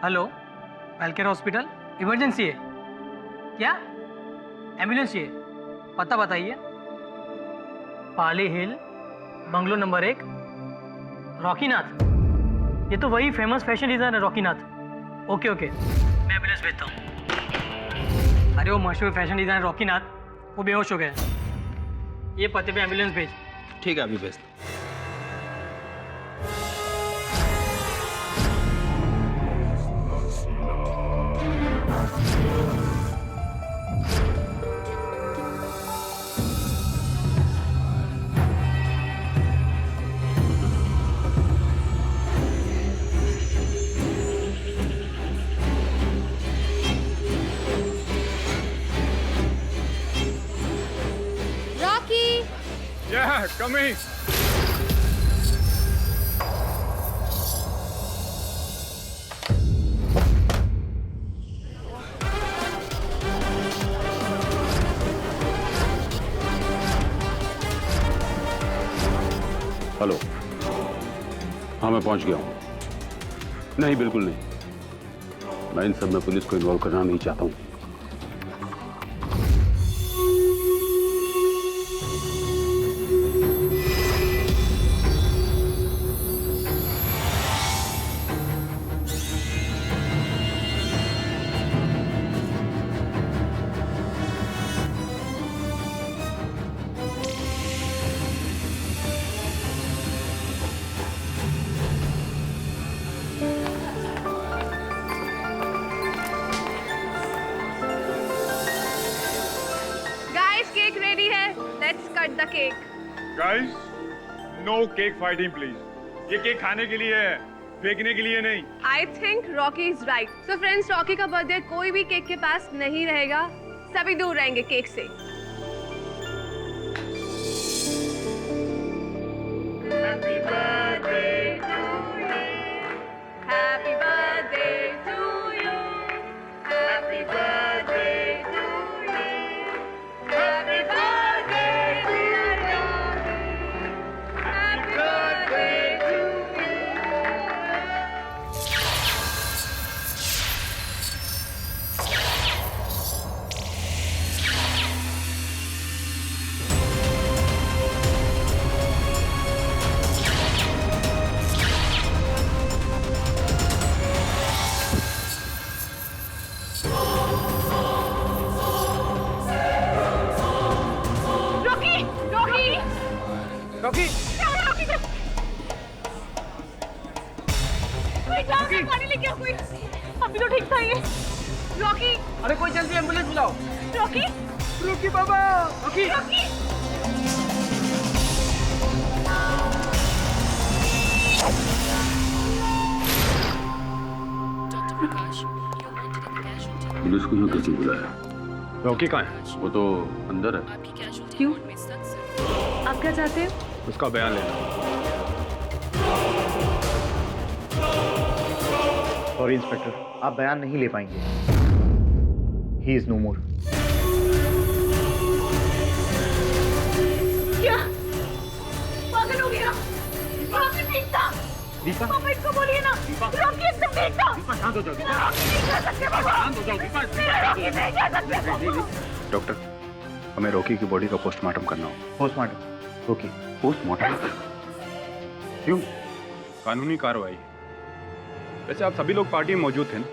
Hello, वेलकेयर hospital, emergency है क्या? Ambulance चाहिए, पता बताइए। Pali Hill, bungalow number 1, Rockynath. ये तो वही famous fashion designer Rockynath. Okay okay, मैं एम्बुलेंस भेजता हूँ। अरे वो मशहूर फैशन डिजाइनर रॉकीनाथ, वो बेहोश हो गए हैं। ये पते पे एम्बुलेंस भेज। ठीक है, अभी भेजता। Rocky! Yeah, coming. हेलो, हाँ मैं पहुंच गया हूँ। नहीं, बिल्कुल नहीं, मैं इन सब में पुलिस को इन्वॉल्व करना नहीं चाहता हूँ। Guys, cake ready है. Let's cut the cake. Guys, no cake fighting, please. ये केक खाने के लिए है, फेंकने के लिए नहीं। I think Rocky is right. So friends, Rocky का बर्थडे कोई भी केक के पास नहीं रहेगा. सभी दूर रहेंगे केक से. Happy birthday to you. Happy birthday to you. Happy birthday to you. Happy birthday dear Rocky. Happy birthday to you. Rocky! Rocky! Rocky, क्या हो रहा है रॉकी से? कोई जाओ ना, पानी लेके आओ कोई. अभी तो ठीक था ये. रॉकी! अरे कोई जल्दी एम्बुलेंस बुलाओ। रॉकी! रॉकी बाबा, रॉकी। रॉकी! पुलिस को यहाँ कैसे बुलाया? रॉकी कहाँ है? वो तो अंदर है। क्यों? आप क्या चाहते हो? उसका बयान लेना। सॉरी इंस्पेक्टर, आप बयान नहीं ले पाएंगे। ही इज नो मोर। क्या? पागल हो गया? रॉकी ठीक था। दीपा, पापा इसको बोलिए ना। रॉकी एकदम ठीक था। दीपा शांत हो जाओ। रॉकी नहीं कर सकते पापा। शांत हो जाओ दीपा। मेरा रॉकी नहीं कर सकते पापा। डॉक्टर, हमें रॉकी की बॉडी का पोस्टमार्टम करना हो। पोस्टमार्टम। ओके। पोस्टमार्टम? क्यों? कानूनी कार्रवाई। वैसे आप सभी लोग पार्टी में मौजूद थे ना?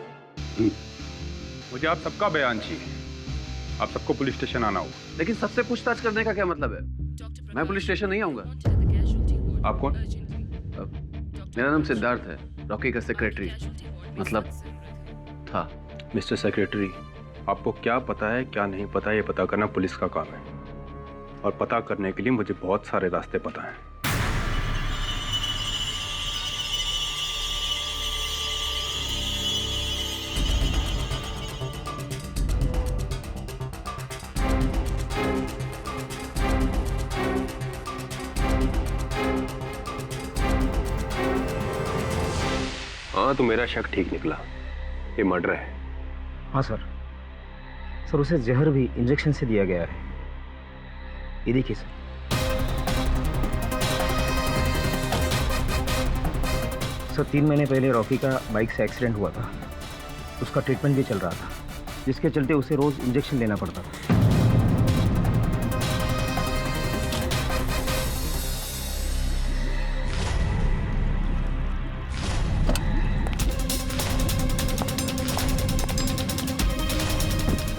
मुझे आप सबका बयान चाहिए। आप सबको पुलिस स्टेशन आना होगा। लेकिन सबसे पूछताछ करने का क्या मतलब है? मैं पुलिस स्टेशन नहीं आऊंगा। आप कौन? मेरा नाम सिद्धार्थ है, रॉकी का सेक्रेटरी, मतलब था। मिस्टर सेक्रेटरी, आपको क्या पता है क्या नहीं पता ये पता करना पुलिस का काम है, और पता करने के लिए मुझे बहुत सारे रास्ते पता हैं। हाँ, तो मेरा शक ठीक निकला, ये मर्डर है। हाँ सर। सर उसे जहर भी इंजेक्शन से दिया गया है। ये देखिए सर। सर 3 महीने पहले रॉकी का बाइक से एक्सीडेंट हुआ था। उसका ट्रीटमेंट भी चल रहा था, जिसके चलते उसे रोज इंजेक्शन लेना पड़ता था।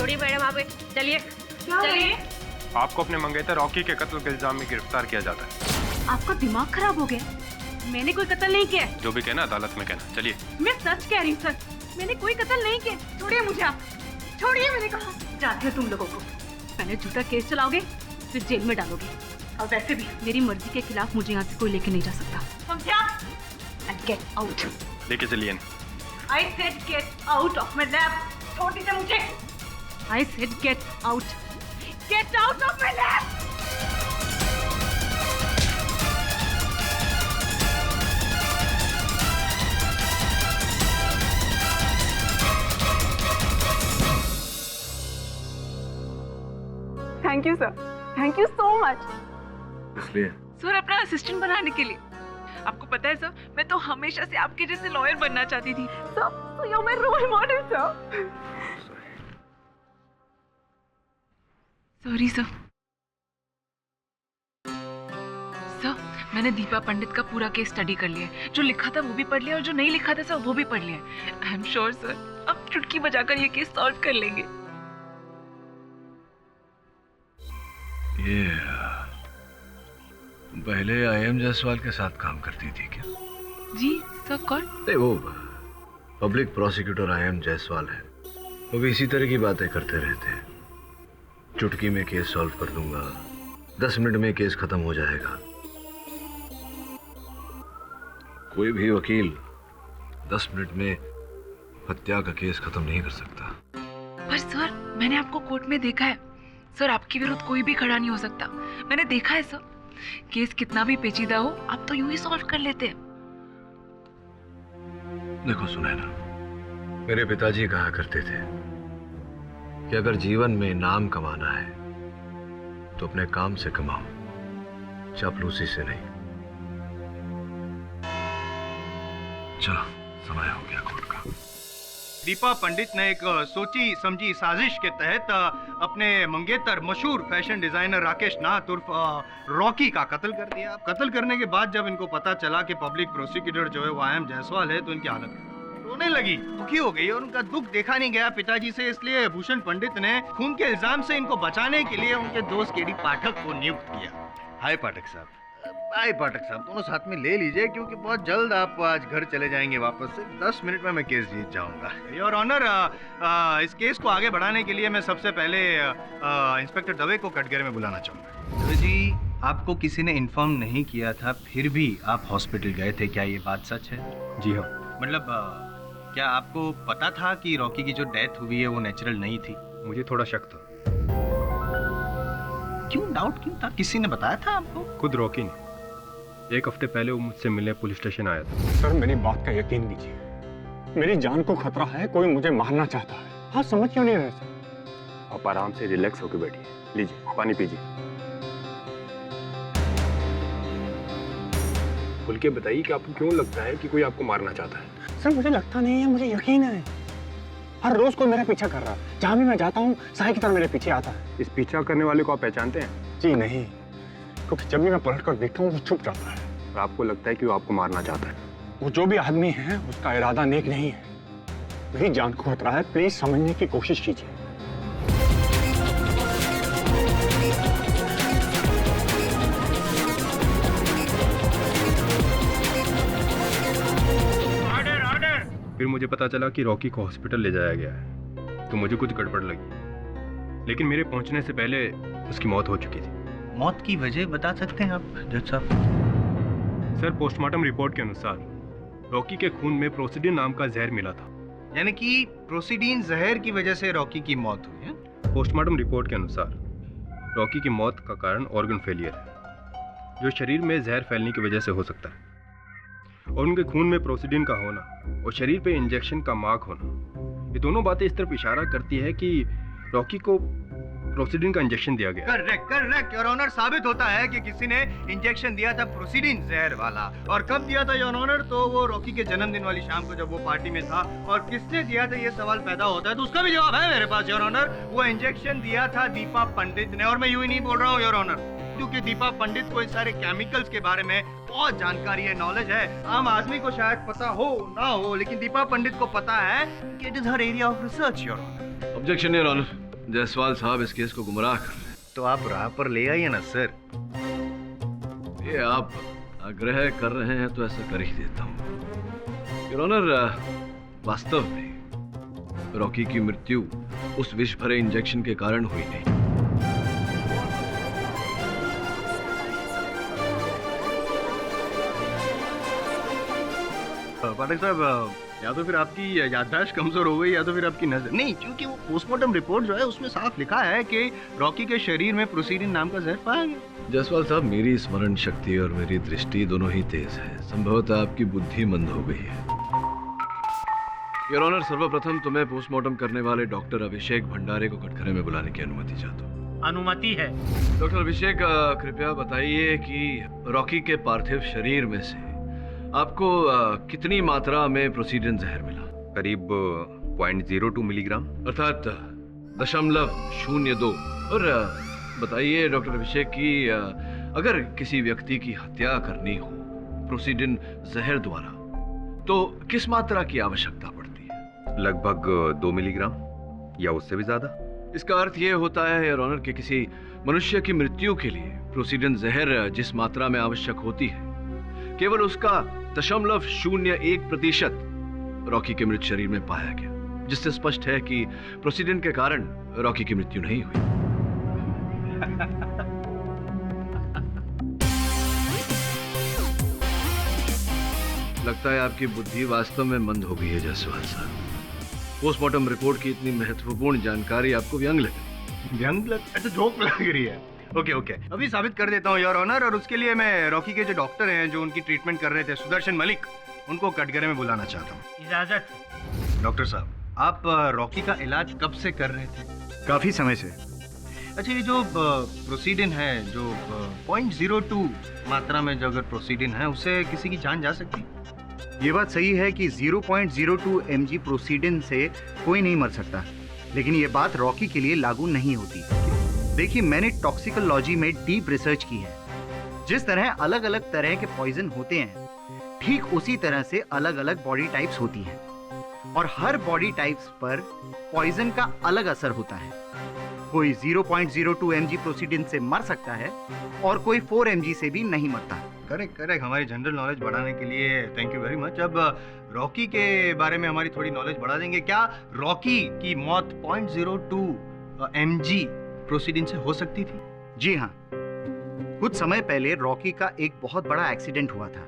थोड़ी मैडम आप चलिए चलिए। आपको अपने मंगेतर रॉकी के कत्ल के इल्जाम में गिरफ्तार किया जाता है। आपका दिमाग खराब हो गया? मैंने कोई कत्ल नहीं किया। जो भी कहना अदालत में कहना। चलिए। मैं सच कह रही हूँ सर, मैंने कोई कत्ल नहीं किया। छोड़िए मुझे, आप छोड़िए, मैंने कहा। जाती हो तुम लोगों को, पहले झूठा केस चलाओगे फिर जेल में डालोगे, और वैसे भी मेरी मर्जी के खिलाफ मुझे यहाँ से कोई लेके नहीं जा सकता, समझा? And get out. लेके चलिए। I said get out of my lab. छोड़ दीजिए मुझे। I said get out of my lab. Thank you sir, thank you so much. इसलिए सर अपना असिस्टेंट बनाने के लिए। आपको पता है सर, मैं तो हमेशा से आपके जैसे लॉयर बनना चाहती थी। Sir you are my role model sir. Sorry sir. Sir मैंने दीपा पंडित का पूरा केस स्टडी कर लिया है। जो लिखा था वो भी पढ़ लिया और जो नहीं लिखा था सर वो भी पढ़ लिया। आई एम श्योर सर, अब चुटकी बजाकर ये केस सॉल्व कर लेंगे। ये तुम पहले आईएम जायसवाल के साथ काम करती थी क्या? जी सर। कौन? नहीं, वो पब्लिक प्रोसिक्यूटर आईएम जायसवाल है। वो भी इसी तरह की बातें करते रहते हैं। चुटकी में केस सॉल्व कर दूंगा, 10 मिनट में केस खत्म हो जाएगा। कोई भी वकील 10 मिनट में हत्या का केस खत्म नहीं कर सकता। पर सर मैंने आपको कोर्ट में देखा है सर, आपके विरुद्ध कोई भी खड़ा नहीं हो सकता। मैंने देखा है सर, केस कितना भी पेचीदा हो आप तो यूं ही सॉल्व कर लेते हैं। देखो सुनैना, मेरे पिताजी कहा करते थे कि अगर जीवन में नाम कमाना है तो अपने काम से कमाओ, चापलूसी से नहीं। चलो समय हो गया कोर्ट का। दीपा पंडित ने एक सोची समझी साजिश के तहत अपने मंगेतर मशहूर फैशन डिजाइनर राकेश नाथ उर्फ रॉकी का कत्ल कर दिया। कत्ल करने के बाद जब इनको पता चला कि पब्लिक प्रोसिक्यूटर जो है वो आईएम जायसवाल है, तो इनकी हालत रोने लगी, दुखी हो गई और उनका दुख देखा नहीं गया पिताजी से। इसलिए भूषण पंडित ने खून के इल्जाम से इनको बचाने के लिए उनके दोस्त केडी पाठक को नियुक्त किया। हाय पाठक साहब, हाय पाठक साहब, दोनों साथ में ले लीजिए क्योंकि बहुत जल्द आप आज घर चले जाएंगे वापस से। 10 मिनट में मैं केस जीत जाऊंगा। योर ऑनर, इस केस को आगे बढ़ाने के लिए मैं सबसे पहले इंस्पेक्टर दवे को कटघरे में बुलाना चाहूंगा। दवे जी, आपको किसी ने इन्फॉर्म नहीं किया था, फिर भी आप हॉस्पिटल गए थे, क्या ये बात सच है? जी हाँ। मतलब क्या आपको पता था कि रॉकी की जो डेथ हुई है वो नेचुरल नहीं थी? मुझे थोड़ा शक था। क्यों डाउट क्यों था? किसी ने बताया था आपको? खुद रॉकी ने। 1 हफ्ते पहले वो मुझसे मिलने पुलिस स्टेशन आया था। सर मेरी बात का यकीन कीजिए, मेरी जान को खतरा है, कोई मुझे मारना चाहता है। हाँ, समझ क्यों नहीं रहे सर? आप आराम से रिलैक्स होकर बैठिए, लीजिए पानी पीजिए। खुल के बताइए कि आपको क्यों लगता है कि कोई आपको मारना चाहता है? सर मुझे लगता नहीं है, मुझे यकीन है। हर रोज कोई मेरा पीछा कर रहा है, जहाँ भी मैं जाता हूँ साई की तरह मेरे पीछे आता है। इस पीछा करने वाले को आप पहचानते हैं? जी नहीं, क्योंकि जब भी मैं पलट कर देखता हूँ वो छुप जाता है। और आपको लगता है कि वो आपको मारना चाहता है? वो जो भी आदमी है उसका इरादा नेक नहीं है। मेरी जान को खतरा है, प्लीज समझने की कोशिश कीजिए। फिर मुझे पता चला कि रॉकी को हॉस्पिटल ले जाया गया है, तो मुझे कुछ गड़बड़ लगी। लेकिन मेरे पहुंचने से पहले उसकी मौत हो चुकी थी। मौत की वजह बता सकते हैं आप जज साहब? सर, पोस्टमार्टम रिपोर्ट के अनुसार रॉकी के खून में प्रोसिडिन नाम का जहर मिला था। यानी कि प्रोसिडीन जहर की वजह से रॉकी की मौत हुई है? पोस्टमार्टम रिपोर्ट के अनुसार रॉकी की मौत का कारण ऑर्गन फेलियर है, जो शरीर में जहर फैलने की वजह से हो सकता है। और उनके खून में प्रोसिडीन का होना और शरीर पे इंजेक्शन का मार्क होना, ये दोनों बातें इस तरफ इशारा करती है कि रॉकी को प्रोसीडिन का इंजेक्शन दिया गया। करेक्ट करेक्ट योर ऑनर, साबित होता है कि किसी ने इंजेक्शन दिया था प्रोसीडिन जहर वाला। और कब दिया था योर ऑनर? तो वो रॉकी के जन्मदिन वाली शाम को जब वो पार्टी में था। और किसने दिया था ये सवाल पैदा होता है, तो उसका भी जवाब है मेरे पास योर ऑनर। वो इंजेक्शन दिया था दीपा पंडित ने। और मैं यूं ही नहीं बोल रहा हूँ योर ऑनर, क्योंकि दीपा पंडित को इस सारे केमिकल्स के बारे में बहुत जानकारी है, नॉलेज है। आम आदमी को शायद पता हो ना हो, लेकिन दीपा पंडित को पता है कि it is her area of research your honour. Objection your honour, Jaiswal साहब इस केस को गुमराह कर रहे हैं। तो आप राह पर ले आइए ना सर। ये आप आग्रह कर रहे हैं तो ऐसा कर ही देता हूँ योर ऑनर। वास्तव में रॉकी की मृत्यु उस विष भरे इंजेक्शन के कारण हुई नहीं। पाठक साहब, या तो फिर आपकी याददाश्त कमजोर हो गई या तो फिर आपकी नजर नहीं, क्योंकि वो पोस्टमार्टम रिपोर्ट जो है उसमें साफ लिखा है कि रॉकी के शरीर में प्रोसीडिन नाम का जहर पाया गया। जायसवाल साहब, मेरी स्मरण शक्ति और मेरी दृष्टि दोनों ही तेज है। संभवतः आपकी बुद्धि मंद हो गई है। योर ऑनर, सर्वप्रथम तो मैं पोस्टमार्टम करने वाले डॉक्टर अभिषेक भंडारे को कटघरे में बुलाने की अनुमति चाहता हूँ। अनुमति है। डॉक्टर अभिषेक, कृपया बताइए कि रॉकी के पार्थिव शरीर में से आपको कितनी मात्रा में प्रोसीडिन जहर मिला? करीब 0.02 मिलीग्राम, अर्थात 0.02। और बताइए डॉक्टर अभिषेक कि अगर किसी व्यक्ति की हत्या करनी हो प्रोसीडिन जहर द्वारा तो किस मात्रा की आवश्यकता पड़ती है? लगभग 2 मिलीग्राम या उससे भी ज्यादा। इसका अर्थ यह होता है योर ऑनर कि किसी मनुष्य की मृत्यु के लिए प्रोसीडिन जहर जिस मात्रा में आवश्यक होती है, केवल उसका 0.01% रॉकी के मृत शरीर में पाया गया, जिससे स्पष्ट है कि प्रोसीडिन के कारण रॉकी की मृत्यु नहीं हुई। लगता है आपकी बुद्धि वास्तव में मंद हो गई है जायसवाल साहब। पोस्टमार्टम रिपोर्ट की इतनी महत्वपूर्ण जानकारी आपको व्यंग लगी। व्यंग लग, जोक लग रही है। ओके ओके, अभी साबित कर देता हूँ योर ऑनर। और उसके लिए मैं रॉकी के जो डॉक्टर हैं जो उनकी ट्रीटमेंट कर रहे थे, सुदर्शन मलिक, उनको कटघरे में बुलाना चाहता हूँ। इजाजत। डॉक्टर साहब, आप रॉकी का इलाज कब से कर रहे थे? काफी समय से। अच्छा, ये जो प्रोसीडिन है, जो 0.02 मात्रा में जो अगर प्रोसीडिन है, उससे किसी की जान जा सकती? ये बात सही है कि 0.02 mg प्रोसीडिन से कोई नहीं मर सकता, लेकिन ये बात रॉकी के लिए लागू नहीं होती। देखिए, मैंने टॉक्सिकोलॉजी में डीप रिसर्च की है। जिस तरह अलग अलग तरह के पॉइजन होते हैं, ठीक उसी तरह से अलग अलग बॉडी टाइप्स होती हैं, और हर बॉडी टाइप्स पर पॉइजन का अलग असर होता है। कोई 0.02 mg प्रोसीडिन से मर सकता है और कोई 4 mg से भी नहीं मरता। करेक्ट करेक्ट, हमारी जनरल नॉलेज बढ़ाने के लिए थैंक यू वेरी मच। अब रॉकी के बारे में हमारी थोड़ी नॉलेज बढ़ा देंगे। क्या रॉकी की मौत 0.02 mg प्रोसीडिन से हो सकती थी? जी हाँ, कुछ समय पहले रॉकी का एक बहुत बड़ा एक्सीडेंट हुआ था।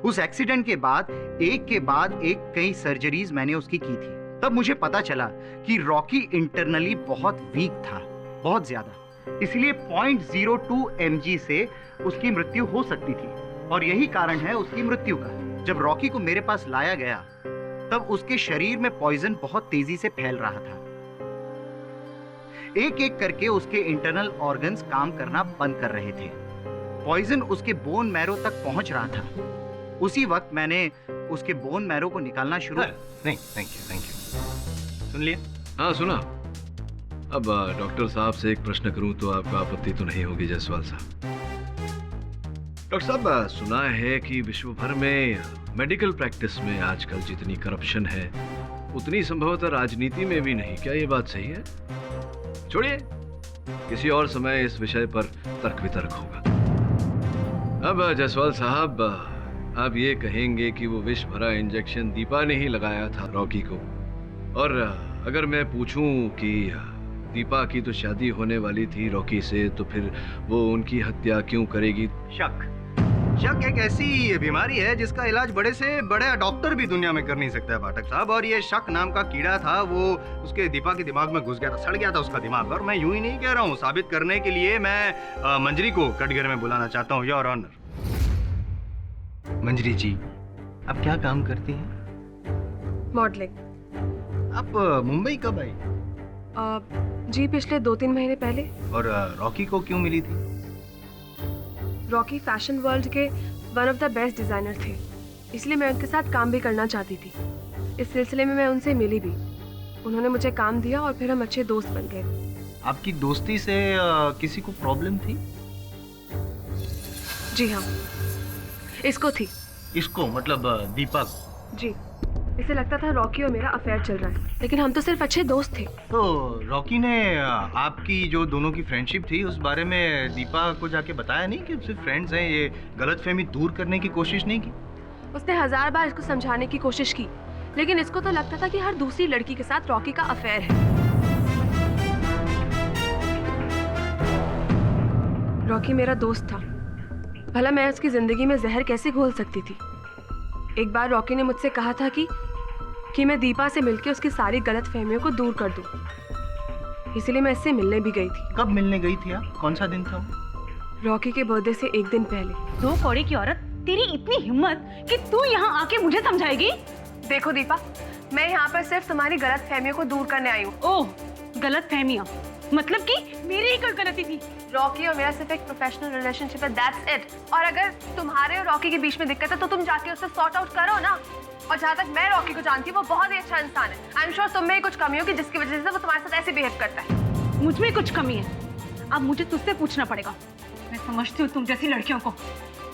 उस एक्सीडेंट के बाद एक कई सर्जरीज मैंने उसकी की थी। तब मुझे पता चला कि रॉकी इंटरनली बहुत वीक था, बहुत ज्यादा। इसलिए 0.02 mg से उसकी मृत्यु हो सकती थी, और यही कारण है उसकी मृत्यु का। जब रॉकी को मेरे पास लाया गया, तब उसके शरीर में पॉइजन बहुत तेजी से फैल रहा था। एक एक करके उसके इंटरनल ऑर्गन्स काम करना बंद कर रहे थे। पॉइजन उसके बोन मैरो तक पहुंच रहा था। उसी वक्त मैंने उसके बोन मैरो को निकालना शुरू। नहीं, थैंक यू। सुन लिया? हाँ, सुना। अब डॉक्टर साहब से एक प्रश्न करूं तो आपको आपत्ति तो नहीं होगी जायसवाल साहब? डॉक्टर साहब, सुना है कि विश्व भर में मेडिकल प्रैक्टिस में आजकल जितनी करप्शन है, उतनी संभवतः राजनीति में भी नहीं। क्या ये बात सही है? छोड़िए, किसी और समय इस विषय पर तर्क वितर्क होगा। अब जायसवाल साहब, आप ये कहेंगे कि वो विष भरा इंजेक्शन दीपा ने ही लगाया था रॉकी को, और अगर मैं पूछूं कि दीपा की तो शादी होने वाली थी रॉकी से, तो फिर वो उनकी हत्या क्यों करेगी? शक एक ऐसी बीमारी है जिसका इलाज बड़े से बड़ा डॉक्टर भी दुनिया में कर नहीं सकता है पाठक साहब। और ये शक नाम का कीड़ा था, वो उसके दीपा के दिमाग में घुस गया था, सड़ गया था उसका दिमाग। और मैं यूं ही नहीं कह रहा हूँ, साबित करने के लिए मैं मंजरी को कटघरे में बुलाना चाहता हूँ योर ऑनर। मंजरी जी, आप क्या काम करती हैं? मॉडलिंग। आप मुंबई कब आई? जी पिछले 2-3 महीने पहले। और रॉकी को क्यों मिली थी? रॉकी फैशन वर्ल्ड के one of the best designer थे, इसलिए मैं उनके साथ काम भी करना चाहती थी। इस सिलसिले में मैं उनसे मिली भी। उन्होंने मुझे काम दिया और फिर हम अच्छे दोस्त बन गए। आपकी दोस्ती से किसी को प्रॉब्लम थी? जी हाँ, इसको थी। इसको मतलब दीपक? जी, इसे लगता था रॉकी और मेरा अफेयर चल रहा है, लेकिन हम तो सिर्फ अच्छे दोस्त थे। तो रॉकी ने आपकी जो दोनों की फ्रेंडशिप थी उस बारे में दीपा को जाके बताया नहीं कि सिर्फ फ्रेंड्स हैं, ये गलतफहमी दूर करने की कोशिश नहीं की? उसने 1000 बार इसको समझाने की कोशिश की, लेकिन इसको तो लगता था कि हर दूसरी लड़की के साथ रॉकी का अफेयर है। रॉकी मेरा दोस्त था, भला मैं उसकी जिंदगी में जहर कैसे घोल सकती थी। एक बार रॉकी ने मुझसे कहा था कि मैं दीपा से मिलकर उसकी सारी गलतफहमियों को दूर कर दूं। इसलिए मैं इससे मिलने भी गई थी। कब मिलने गई थी आप? कौन सा दिन था? रॉकी के बर्थडे से 1 दिन पहले। 2 कौड़ी की औरत, तेरी इतनी हिम्मत कि तू यहाँ आके मुझे समझाएगी? देखो दीपा, मैं यहाँ पर सिर्फ तुम्हारी गलतफहमियों को दूर करने आई हूँ। ओह, गलतफहमियाँ? मतलब कि मेरी ही कोई गलती थी? रॉकी और मेरा सिर्फ एक प्रोफेशनल रिलेशनशिप है, दैट्स इट। और अगर तुम्हारे और रॉकी के बीच में दिक्कत है तो तुम जाके उससे सॉर्ट आउट करो ना। और जहाँ तक मैं रॉकी को जानती हूँ, वो बहुत ही अच्छा इंसान है। आई एम श्योर तुम में ही कुछ कमी होगी जिसकी वजह से वो तुम्हारे साथ ऐसे बिहेव करता है। मुझ में कुछ कमी है? अब मुझे तुझसे पूछना पड़ेगा। मैं समझती हूँ तुम जैसी लड़कियों को।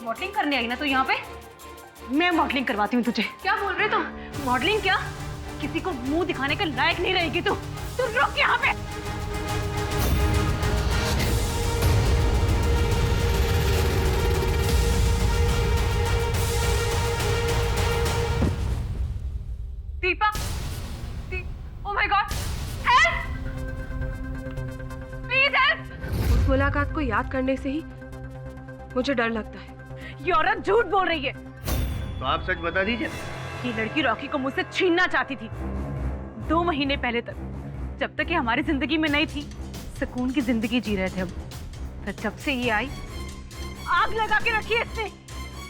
मॉडलिंग करने आई ना तो यहाँ पे? मैं मॉडलिंग करवाती हूँ तुझे। क्या बोल रहे तुम? मॉडलिंग क्या? किसी को मुंह दिखाने के लायक नहीं रहेगी तू। तू रुक यहाँ पे। Deepa, oh my God, help! Please help! उस मुलाकात को याद करने से ही मुझे डर लगता है। ये औरत झूठ बोल रही है। तो आप सच बता दीजिए। ये लड़की रॉकी को मुझसे छीनना चाहती थी 2 महीने पहले तक, जब तक ये हमारी जिंदगी में नहीं थी। सुकून की जिंदगी जी रहे थे हम। पर जब से ये आई, आग लगा के रखी है इसने।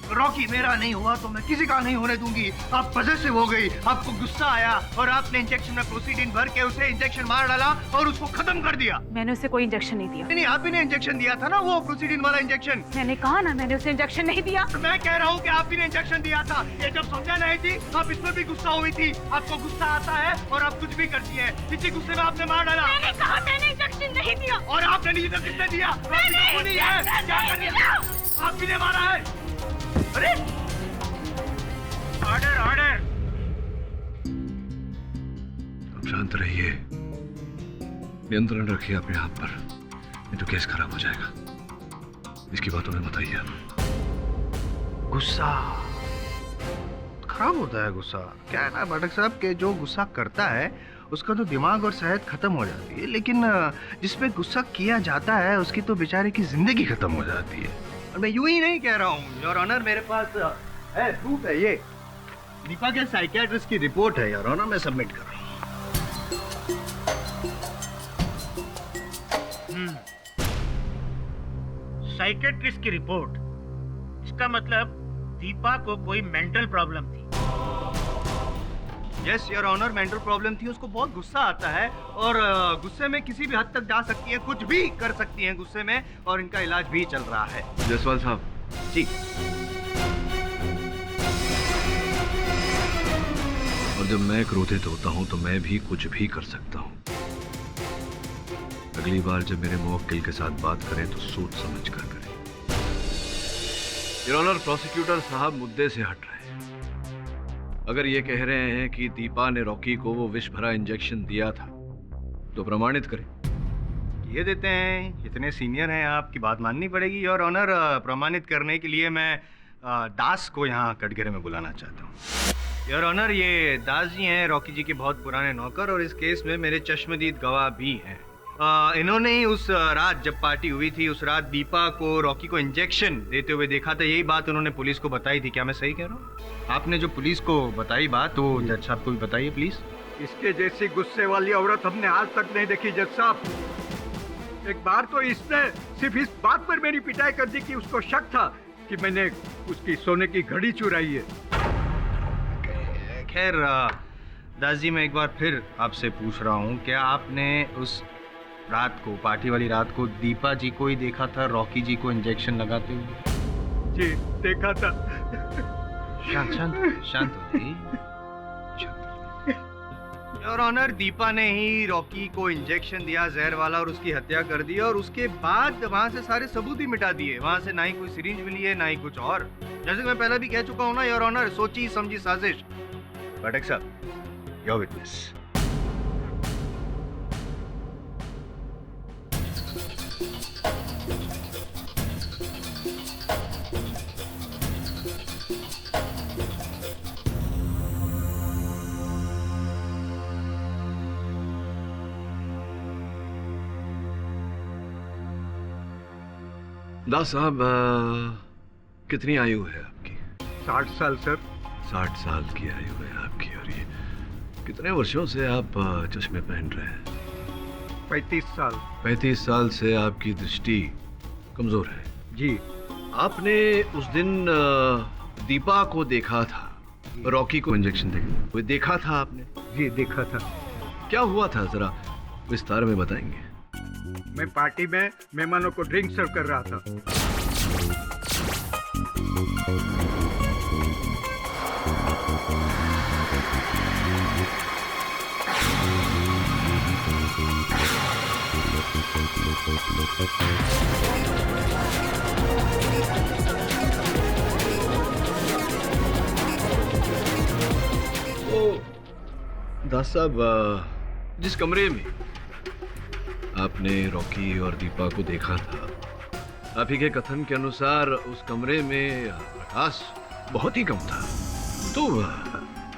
रॉकी मेरा नहीं हुआ तो मैं किसी का नहीं होने दूंगी। आप पॉसेसिव हो गई, आपको गुस्सा आया और आपने इंजेक्शन में प्रोसीडिन भर के उसे इंजेक्शन मार डाला और उसको खत्म कर दिया। मैंने उसे कोई इंजेक्शन नहीं दिया। नहीं, आप ही ने इंजेक्शन दिया था ना, वो प्रोसीडिन वाला इंजेक्शन। मैंने कहा ना, मैंने उसे इंजेक्शन नहीं दिया। मैं कह रहा हूँ कि आप ही ने इंजेक्शन दिया था। ये जब समझा नहीं थी, आप इसमें भी गुस्सा हुई थी। आपको गुस्सा आता है और आप कुछ भी करती है। इसी गुस्से में आपने मार डाला। मैंने कहा मैंने इंजेक्शन नहीं दिया। और आपने नहीं तो किसने दिया? आप ही ने मारा है। अरे ऑर्डर ऑर्डर। अब शांत रहिए, नियंत्रण रखिए अपने आप पर, नहीं तो केस खराब हो जाएगा। इसकी बातों में मत आइए। गुस्सा खराब होता है। गुस्सा क्या है ना पाठक साहब, के जो गुस्सा करता है उसका तो दिमाग और सेहत खत्म हो जाती है, लेकिन जिसपे गुस्सा किया जाता है उसकी तो बेचारे की जिंदगी खत्म हो जाती है। और मैं यूं ही नहीं कह रहा हूँ योर ऑनर, मेरे पास है प्रूफ है। ये दीपा के साइकियाट्रिस्ट की रिपोर्ट है योर ऑनर, मैं सबमिट कर रहा हूँ। साइकियाट्रिस्ट की रिपोर्ट? इसका मतलब दीपा को कोई मेंटल प्रॉब्लम थी। Yes your honour, mental problem थी। उसको बहुत गुस्सा आता है और गुस्से में किसी भी हद तक जा सकती है, कुछ भी कर सकती है गुस्से में, और इनका इलाज भी चल रहा है। जायसवाल साहब जी। और जब मैं क्रोधित होता हूं तो मैं भी कुछ भी कर सकता हूं। अगली बार जब मेरे मुवक्किल के साथ बात करें तो सोच समझ कर करें। योर ऑनर, प्रोसिक्यूटर साहब मुद्दे से हट रहे हैं। अगर ये कह रहे हैं कि दीपा ने रॉकी को वो विष भरा इंजेक्शन दिया था तो प्रमाणित करें। ये देते हैं, इतने सीनियर हैं, आपकी बात माननी पड़ेगी योर ऑनर। प्रमाणित करने के लिए मैं दास को यहाँ कटघरे में बुलाना चाहता हूँ। योर ऑनर, ये दास जी हैं रॉकी जी के बहुत पुराने नौकर, और इस केस में मेरे चश्मदीद गवाह भी हैं। इन्होंने ही उस रात जब पार्टी हुई थी, उस रात दीपा को रॉकी को इंजेक्शन देते हुए देखा था। यही बात उन्होंने पुलिस को बताई थी। क्या मैं सही कह रहा हूँ? आपने जो पुलिस को बताई बात, तो जज साहब को भी बताइए प्लीज। इसके जैसी गुस्से वाली औरत हमने आज तक नहीं देखी जज साहब। एक बार तो इसने सिर्फ इस बात पर मेरी पिटाई कर दी कि उसको शक था कि मैंने उसकी सोने की घड़ी चुराई है। खैर दास जी, मैं एक बार फिर आपसे पूछ रहा हूँ, क्या आपने उस रात को, पार्टी वाली रात को दीपा जी को ही देखा था रॉकी जी को इंजेक्शन लगाते हुए। जी देखा था। शांत शांत शांत हो जाइए। योर ऑनर, दीपा ने ही रॉकी को इंजेक्शन दिया जहर वाला और उसकी हत्या कर दी, और उसके बाद वहां से सारे सबूत ही मिटा दिए। वहां से ना ही कोई सिरिंज मिली है, ना ही कुछ और। जैसे मैं पहले भी कह चुका हूं ना योर ऑनर, सोची समझी साजिश। पाठक साहब, योर विटनेस। दास साहब, कितनी आयु है आपकी? 60 साल सर। 60 साल की आयु है आपकी, और ये कितने वर्षों से आप चश्मे पहन रहे हैं? 35 साल। 35 साल से आपकी दृष्टि कमजोर है। जी। आपने उस दिन दीपा को देखा था, रॉकी को इंजेक्शन देकर, वो देखा था आपने? जी देखा था। क्या हुआ था, जरा विस्तार में बताएंगे? मैं पार्टी में मेहमानों को ड्रिंक सर्व कर रहा था। तो दास साहब, जिस कमरे में आपने रॉकी और दीपा को देखा था, आप ही के कथन के अनुसार उस कमरे में प्रकाश बहुत ही कम था। तो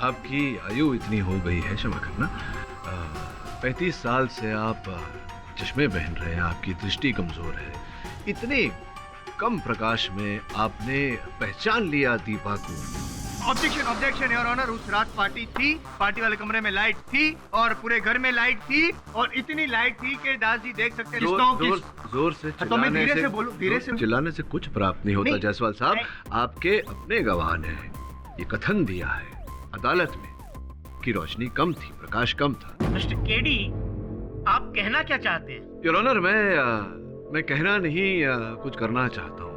आपकी आयु इतनी हो गई है, क्षमा करना, 35 साल से आप चश्मे पहन रहे हैं, आपकी दृष्टि कमजोर है। इतने कम प्रकाश में आपने पहचान लिया दीपा को? Objection, objection your honour. उस रात पार्टी थी, पार्टी वाले कमरे में लाइट थी और पूरे घर में लाइट थी, और इतनी लाइट थी कि दास जी देख सकते हैं। जोर से तो मैं धीरे से बोलूं, धीरे से। चिल्लाने से कुछ प्राप्त नहीं होता जायसवाल साहब। आपके अपने गवाह ने ये कथन दिया है अदालत में कि रोशनी कम थी, प्रकाश कम था। मिस्टर केडी, आप कहना क्या चाहते हैं? योर ऑनर, मैं कहना नहीं, कुछ करना चाहता हूँ।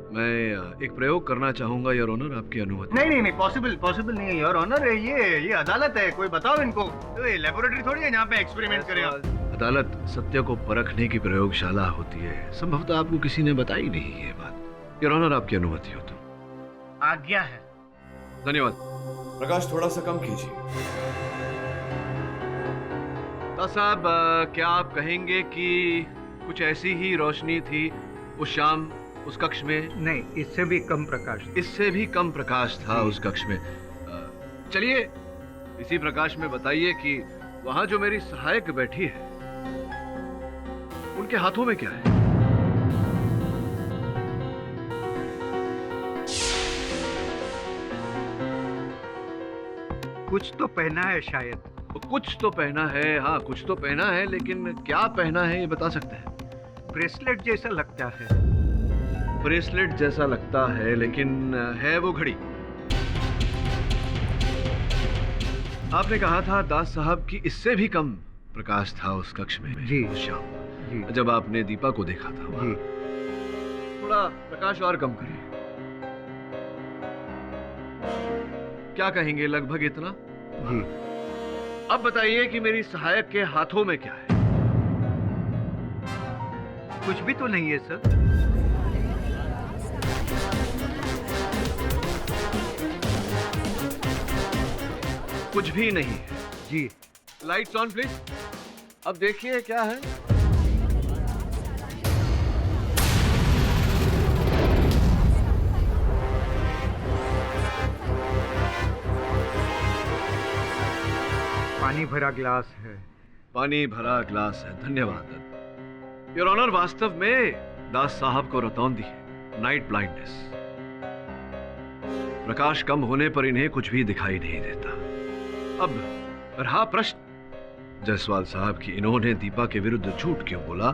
मैं एक प्रयोग करना चाहूंगा योर ऑनर, आपकी अनुमति? नहीं, पॉसिबल नहीं है योर ऑनर। ये अदालत है, कोई बताओ इनको। लेबोरेटरी थोड़ी है जहाँ पे एक्सपेरिमेंट करें आप। अदालत सत्य को परखने की प्रयोगशाला होती है। संभवतः आपको किसी ने बताई नहीं ये बात। योर ऑनर, आपकी अनुमति हो तो? आज्ञा है। धन्यवाद। प्रकाश थोड़ा सा कम कीजिए। साहब, क्या आप कहेंगे कि कुछ ऐसी ही रोशनी थी उस शाम उस कक्ष में? नहीं, इससे भी कम प्रकाश। इससे भी कम प्रकाश था उस कक्ष में। चलिए इसी प्रकाश में बताइए कि वहां जो मेरी सहायक बैठी है, उनके हाथों में क्या है? कुछ तो पहना है शायद। कुछ तो पहना है, हाँ कुछ तो पहना है, लेकिन क्या पहना है ये बता सकते हैं? ब्रेसलेट जैसा लगता है। ब्रेसलेट जैसा लगता है, लेकिन है वो घड़ी? आपने कहा था दास साहब कि इससे भी कम प्रकाश था उस कक्ष में जी उस शाम जी। जब आपने दीपा को देखा था वहाँ। थोड़ा प्रकाश और कम करिए। क्या कहेंगे, लगभग इतना? जी। अब बताइए कि मेरी सहायक के हाथों में क्या है? कुछ भी तो नहीं है सर। कुछ भी नहीं है जी। Lights on please. अब देखिए क्या है। पानी भरा ग्लास है। पानी भरा ग्लास है, धन्यवाद योर ऑनर। वास्तव में दास साहब को रतौंदी है, नाइट ब्लाइंडनेस। प्रकाश कम होने पर इन्हें कुछ भी दिखाई नहीं देता। अब रहा प्रश्न जायसवाल साहब कि इन्होंने दीपा के विरुद्ध झूठ क्यों बोला,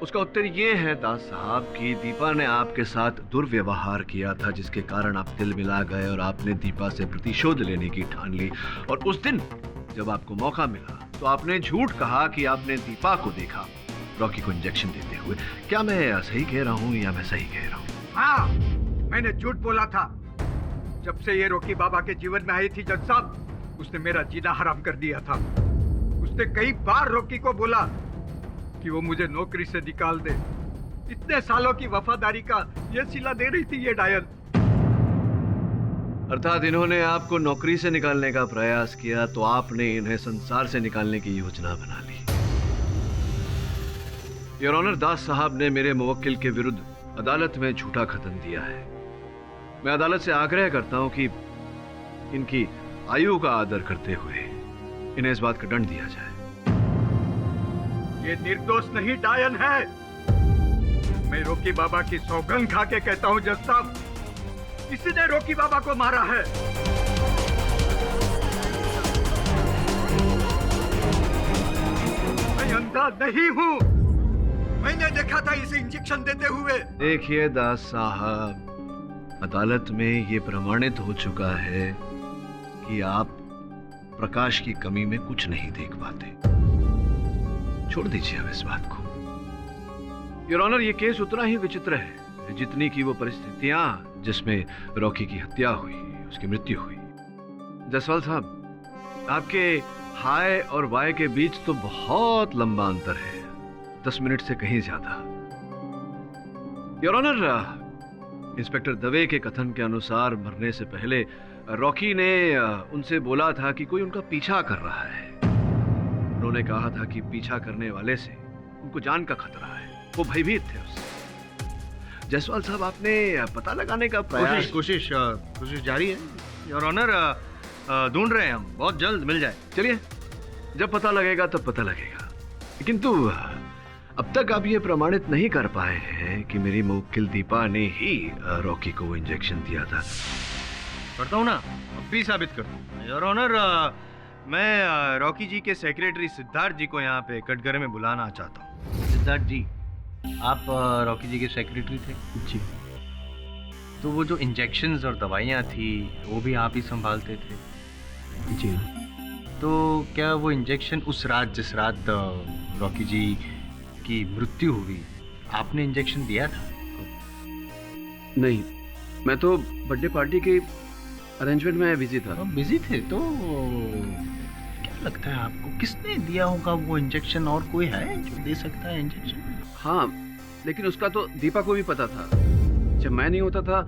उसका उत्तर यह है दास साहब कि दीपा ने आपके साथ दुर्व्यवहार किया था, जिसके कारण आप दिल मिला गए और आपने दीपा से प्रतिशोध लेने की ठान ली। और उस दिन जब आपको मौका मिला तो आपने झूठ कहा कि आपने दीपा को देखा, रॉकी को इंजेक्शन देते हुए। क्या मैं सही कह रहा हूँ या मैं सही कह रहा हूँ? हाँ, मैंने झूठ बोला था। जब से ये रॉकी बाबा के जीवन में आई थी जज साहब, उसने मेरा जीना हराम कर दिया था। उसने कई बार रॉकी को बोला कि वो मुझे नौकरी से निकाल दे। इतने सालों की वफादारी का ये सिला दे रही थी ये डायन। अर्थात इन्होंने आपको नौकरी से निकालने का प्रयास किया तो आपने इन्हें संसार से निकालने की योजना बना ली। योर ऑनर, दास साहब ने मेरे मुवक्किल के विरुद्ध अदालत में झूठा कथन दिया है। मैं अदालत से आग्रह करता हूं कि इनकी आयु का आदर करते हुए इन्हें इस बात का दंड दिया जाए। ये निर्दोष नहीं डायन है। मैं रॉकी बाबा की सौगंध खा के कहता हूँ जज साहब, किसी ने रॉकी बाबा को मारा है। मैं अंधा नहीं हूँ। मैंने देखा था इसे इंजेक्शन देते हुए। देखिए दास साहब, अदालत में ये प्रमाणित हो चुका है कि आप प्रकाश की कमी में कुछ नहीं देख पाते। छोड़ दीजिए अब इस बात को। योर ऑनर, ये केस उतना ही विचित्र है जितनी की वो परिस्थितियां जिसमें रॉकी की हत्या हुई, उसकी मृत्यु हुई। जसवाल साहब, आपके हाय और वाय के बीच तो बहुत लंबा अंतर है, 10 मिनट से कहीं ज्यादा। योर ऑनर, इंस्पेक्टर दवे के कथन के अनुसार मरने से पहले रॉकी ने उनसे बोला था कि कोई उनका पीछा कर रहा है। उन्होंने कहा था कि पीछा करने वाले से उनको जान का खतरा है, वो भयभीत थे उससे। जसवाल साहब, आपने पता लगाने का प्रयास? कोशिश जारी है योर ऑनर। ढूंढ रहे हैं हम, बहुत जल्द मिल जाए। चलिए, जब पता लगेगा तब पता लगेगा। किंतु अब तक आप ये प्रमाणित नहीं कर पाए हैं कि मेरी मुवक्किल दीपा ने ही रॉकी को वो इंजेक्शन दिया था। करता हूँ ना, अब भी साबित कर दूँ योर ऑनर। मैं रॉकी जी के सेक्रेटरी सिद्धार्थ जी को यहाँ पे कटघरे में बुलाना चाहता हूँ। सिद्धार्थ जी, आप रॉकी जी के सेक्रेटरी थे? जी। तो वो जो इंजेक्शंस और दवाइयाँ थी वो भी आप ही संभालते थे? जी। तो क्या वो इंजेक्शन उस रात, जिस रात रॉकी जी की मृत्यु हुई, आपने इंजेक्शन दिया था? नहीं, मैं तो बर्थडे पार्टी के अरेंजमेंट में बिजी था। बिजी थे? तो क्या लगता है आपको किसने दिया होगा वो इंजेक्शन? और कोई है जो दे सकता है इंजेक्शन? हाँ, लेकिन उसका तो दीपा को भी पता था। जब मैं नहीं होता था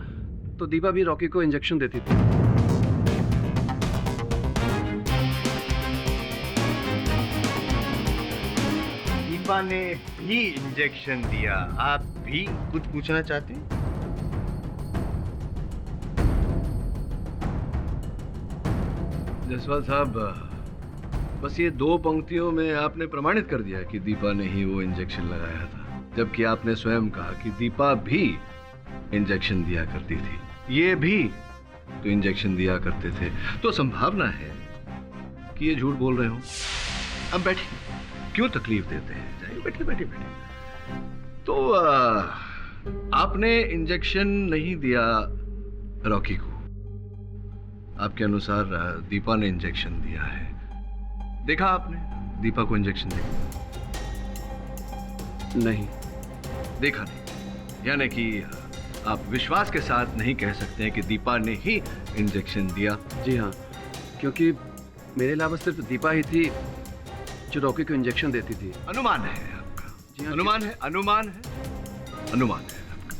तो दीपा भी रॉकी को इंजेक्शन देती थी। दीपा ने भी इंजेक्शन दिया। आप भी कुछ पूछना चाहते हैं? जसवाल साहब, बस ये 2 पंक्तियों में आपने प्रमाणित कर दिया कि दीपा ने ही वो इंजेक्शन लगाया था, जबकि आपने स्वयं कहा कि दीपा भी इंजेक्शन दिया करती थी, ये भी तो इंजेक्शन दिया करते थे। तो संभावना है कि ये झूठ बोल रहे हो। अब बैठिए, क्यों तकलीफ देते हैं? जाइए, बैठिए बैठिए बैठिए। तो आपने इंजेक्शन नहीं दिया रॉकी को, आपके अनुसार दीपा ने इंजेक्शन दिया है। देखा आपने दीपा को इंजेक्शन दिया? नहीं। देखा नहीं, यानी कि आप विश्वास के साथ नहीं कह सकते हैं कि दीपा ने ही इंजेक्शन दिया? जी हाँ, क्योंकि मेरे अलावा सिर्फ दीपा ही थी जो रॉकी को इंजेक्शन देती थी। अनुमान है आपका? जी हाँ, अनुमान है, अनुमान है, अनुमान है आपका।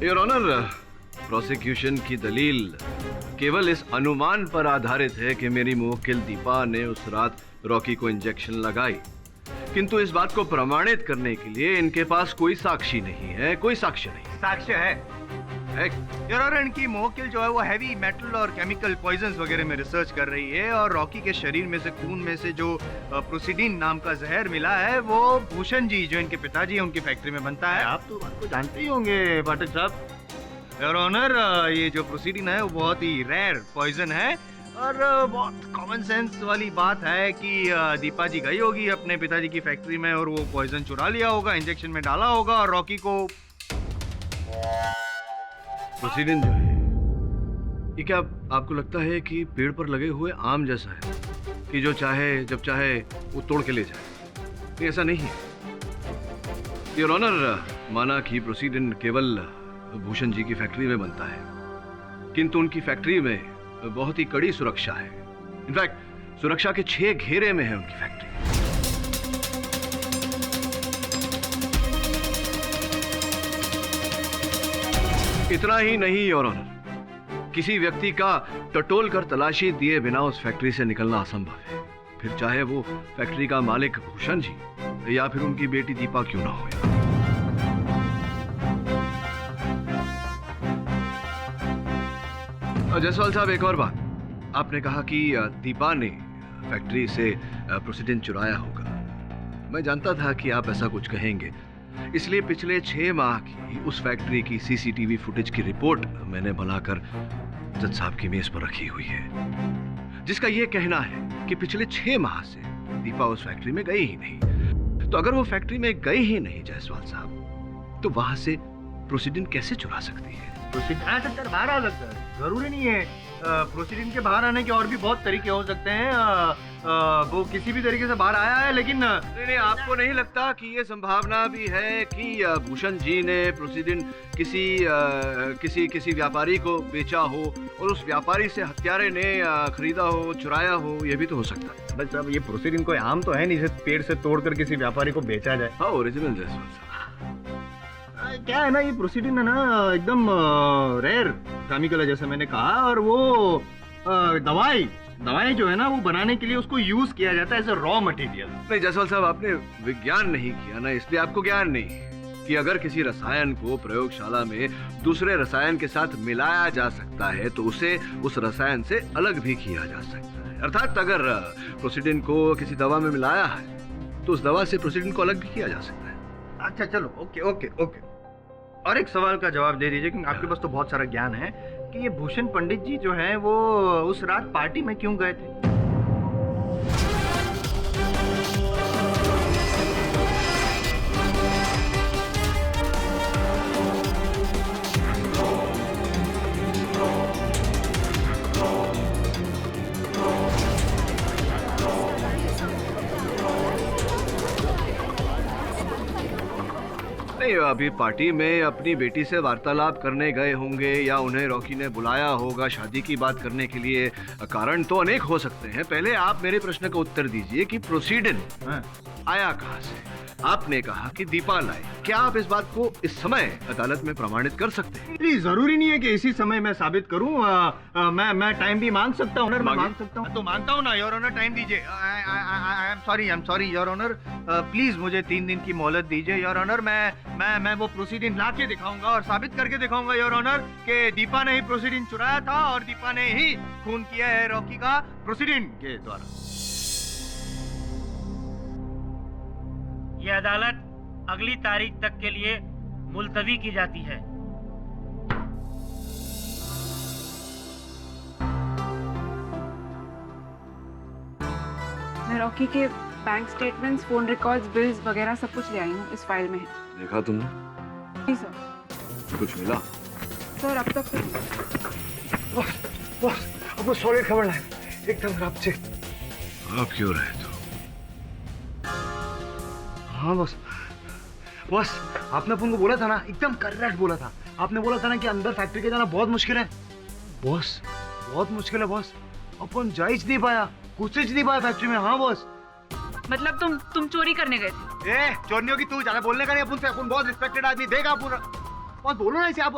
योर ऑनर, प्रोसिक्यूशन की दलील केवल इस अनुमान पर आधारित है कि मेरी मुवक्किल दीपा ने उस रात रॉकी को इंजेक्शन लगाई, किंतु इस बात को प्रमाणित करने के लिए इनके पास कोई साक्षी नहीं है, कोई साक्ष्य नहीं। साक्ष्य है योर ऑनर। इनकी मुवक्किल जो है वो हैवी मेटल और केमिकल पॉइजन्स वगैरह में रिसर्च कर रही है, और रॉकी के शरीर में से, खून में से जो प्रोसीडिन नाम का जहर मिला है वो भूषण जी, जो इनके पिताजी हैं, उनकी फैक्ट्री में बनता है। आप तो बात को जानते ही होंगे पाठक साहब। योर ऑनर, ये जो प्रोसीडिन है वो बहुत ही रेयर पॉइजन है, और बहुत कॉमन सेंस वाली बात है कि दीपा जी गई होगी अपने पिताजी की फैक्ट्री में और वो पॉइजन चुरा लिया होगा, इंजेक्शन में डाला होगा, और रॉकी को। प्रोसीडिन जो है ये क्या आपको लगता है कि पेड़ पर लगे हुए आम जैसा है कि जो चाहे जब चाहे वो तोड़ के ले जाए? नहीं, ऐसा नहीं है योर ऑनर। माना कि प्रोसीडेंट केवल भूषण जी की फैक्ट्री में बनता है, किंतु उनकी फैक्ट्री में बहुत ही कड़ी सुरक्षा है। इनफैक्ट सुरक्षा के 6 घेरे में है उनकी फैक्ट्री। इतना ही नहीं योर ऑनर, किसी व्यक्ति का टटोल कर तलाशी दिए बिना उस फैक्ट्री से निकलना असंभव है, फिर चाहे वो फैक्ट्री का मालिक भूषण जी या फिर उनकी बेटी दीपा क्यों ना हो। जायसवाल साहब, एक और बात, आपने कहा कि दीपा ने फैक्ट्री से प्रोसीडेंट चुराया होगा। मैं जानता था कि आप ऐसा कुछ कहेंगे, इसलिए पिछले 6 माह की उस फैक्ट्री की सीसीटीवी फुटेज की रिपोर्ट मैंने बनाकर जज साहब की मेज पर रखी हुई है, जिसका यह कहना है कि पिछले 6 माह से दीपा उस फैक्ट्री में गई ही नहीं। तो अगर वो फैक्ट्री में गई ही नहीं जायसवाल साहब, तो वहां से प्रोसीडेंट कैसे चुरा सकती है? प्रोसीडेंट आ सकता है, बाहर आ सकता है, जरूरी नहीं है। प्रोसीडेंट के बाहर आने के और भी बहुत तरीके हो सकते हैं। वो किसी भी तरीके से बाहर आया है, लेकिन नहीं, आपको नहीं लगता कि ये संभावना भी है कि भूषण जी ने प्रोसीडेंट किसी व्यापारी को बेचा हो और उस व्यापारी से हत्यारे ने खरीदा हो, चुराया हो? ये भी तो हो सकता है। बस अब ये प्रोसीडेंट कोई आम तो है नहीं, इसे पेड़ से तोड़कर किसी व्यापारी को बेचा जाए। हाँ, ओरिजिनल जायसवाल साहब। क्या है ना, ये प्रोसीडिंग है ना एकदम रेयर केमिकल है, जैसे मैंने कहा। और वो दवाई जो है ना, वो बनाने के लिए उसको यूज किया जाता है एज अ रॉ मटेरियल। नहीं जायसवाल साहब, आपने विज्ञान नहीं किया ना, इसलिए आपको ज्ञान नहीं कि अगर किसी रसायन को प्रयोगशाला में दूसरे रसायन के साथ मिलाया जा सकता है तो उसे उस रसायन से अलग भी किया जा सकता है। अर्थात अगर प्रोसीडेंट को किसी दवा में मिलाया है तो उस दवा से प्रोसीडेंट को अलग भी किया जा सकता है। अच्छा चलो, ओके। और एक सवाल का जवाब दे दीजिए, क्योंकि आपके पास तो बहुत सारा ज्ञान है, कि ये भूषण पंडित जी जो हैं वो उस रात पार्टी में क्यों गए थे? अभी पार्टी में अपनी बेटी से वार्तालाप करने गए होंगे या उन्हें रॉकी ने बुलाया होगा शादी की बात करने के लिए। कारण तो अनेक हो सकते हैं। पहले आप मेरे प्रश्न का उत्तर दीजिए कि प्रोसीडेंट आया कहां से? आपने कहा कि दीपा लाई। क्या आप इस बात को इस समय अदालत में प्रमाणित कर सकते हैं? नहीं, जरूरी नहीं है कि इसी समय मैं साबित करूं। मैं टाइम भी मांग सकता हूं, मांग सकता हूं। तो मांगता हूं ना योर ऑनर, टाइम दीजिए। I am sorry your honour, please मुझे 3 दिन की मोहलत दीजिए योर ऑनर। मैं वो प्रोसीडिंग ला के दिखाऊंगा और साबित करके दिखाऊंगा योर ऑनर कि दीपा ने ही प्रोसीडिंग चुराया था और दीपा ने ही खून किया है रॉकी का प्रोसीडिंग के द्वारा। ये अदालत अगली तारीख तक के लिए मुलतवी की जाती है। मैं रॉकी के bank statements, phone records, bills वगैरह सब कुछ ले आई हूँ, इस फाइल में है। देखा तुमने? जी सर। कुछ मिला? सर अब तक आपको सॉलिड खबर है, एकदम रात से। आप क्यों रहे तो? हाँ बॉस, आपने अपन को बोला था ना, एकदम करेक्ट बोला था। आपने बोला था ना कि अंदर फैक्ट्री के जाना बहुत मुश्किल है। बॉस, बहुत मुश्किल है बॉस। अपन जा ही नहीं पाया, कुछ नहीं पाया फैक्ट्री में। हाँ बॉस। मतलब तुम चोरी करने गए थे? चोरियों की तू ज्यादा बोलने का नहीं अपन से। अपन बहुत रिस्पेक्टेड आदमी, देगा अपन। बॉस बोलो ना इसे आप।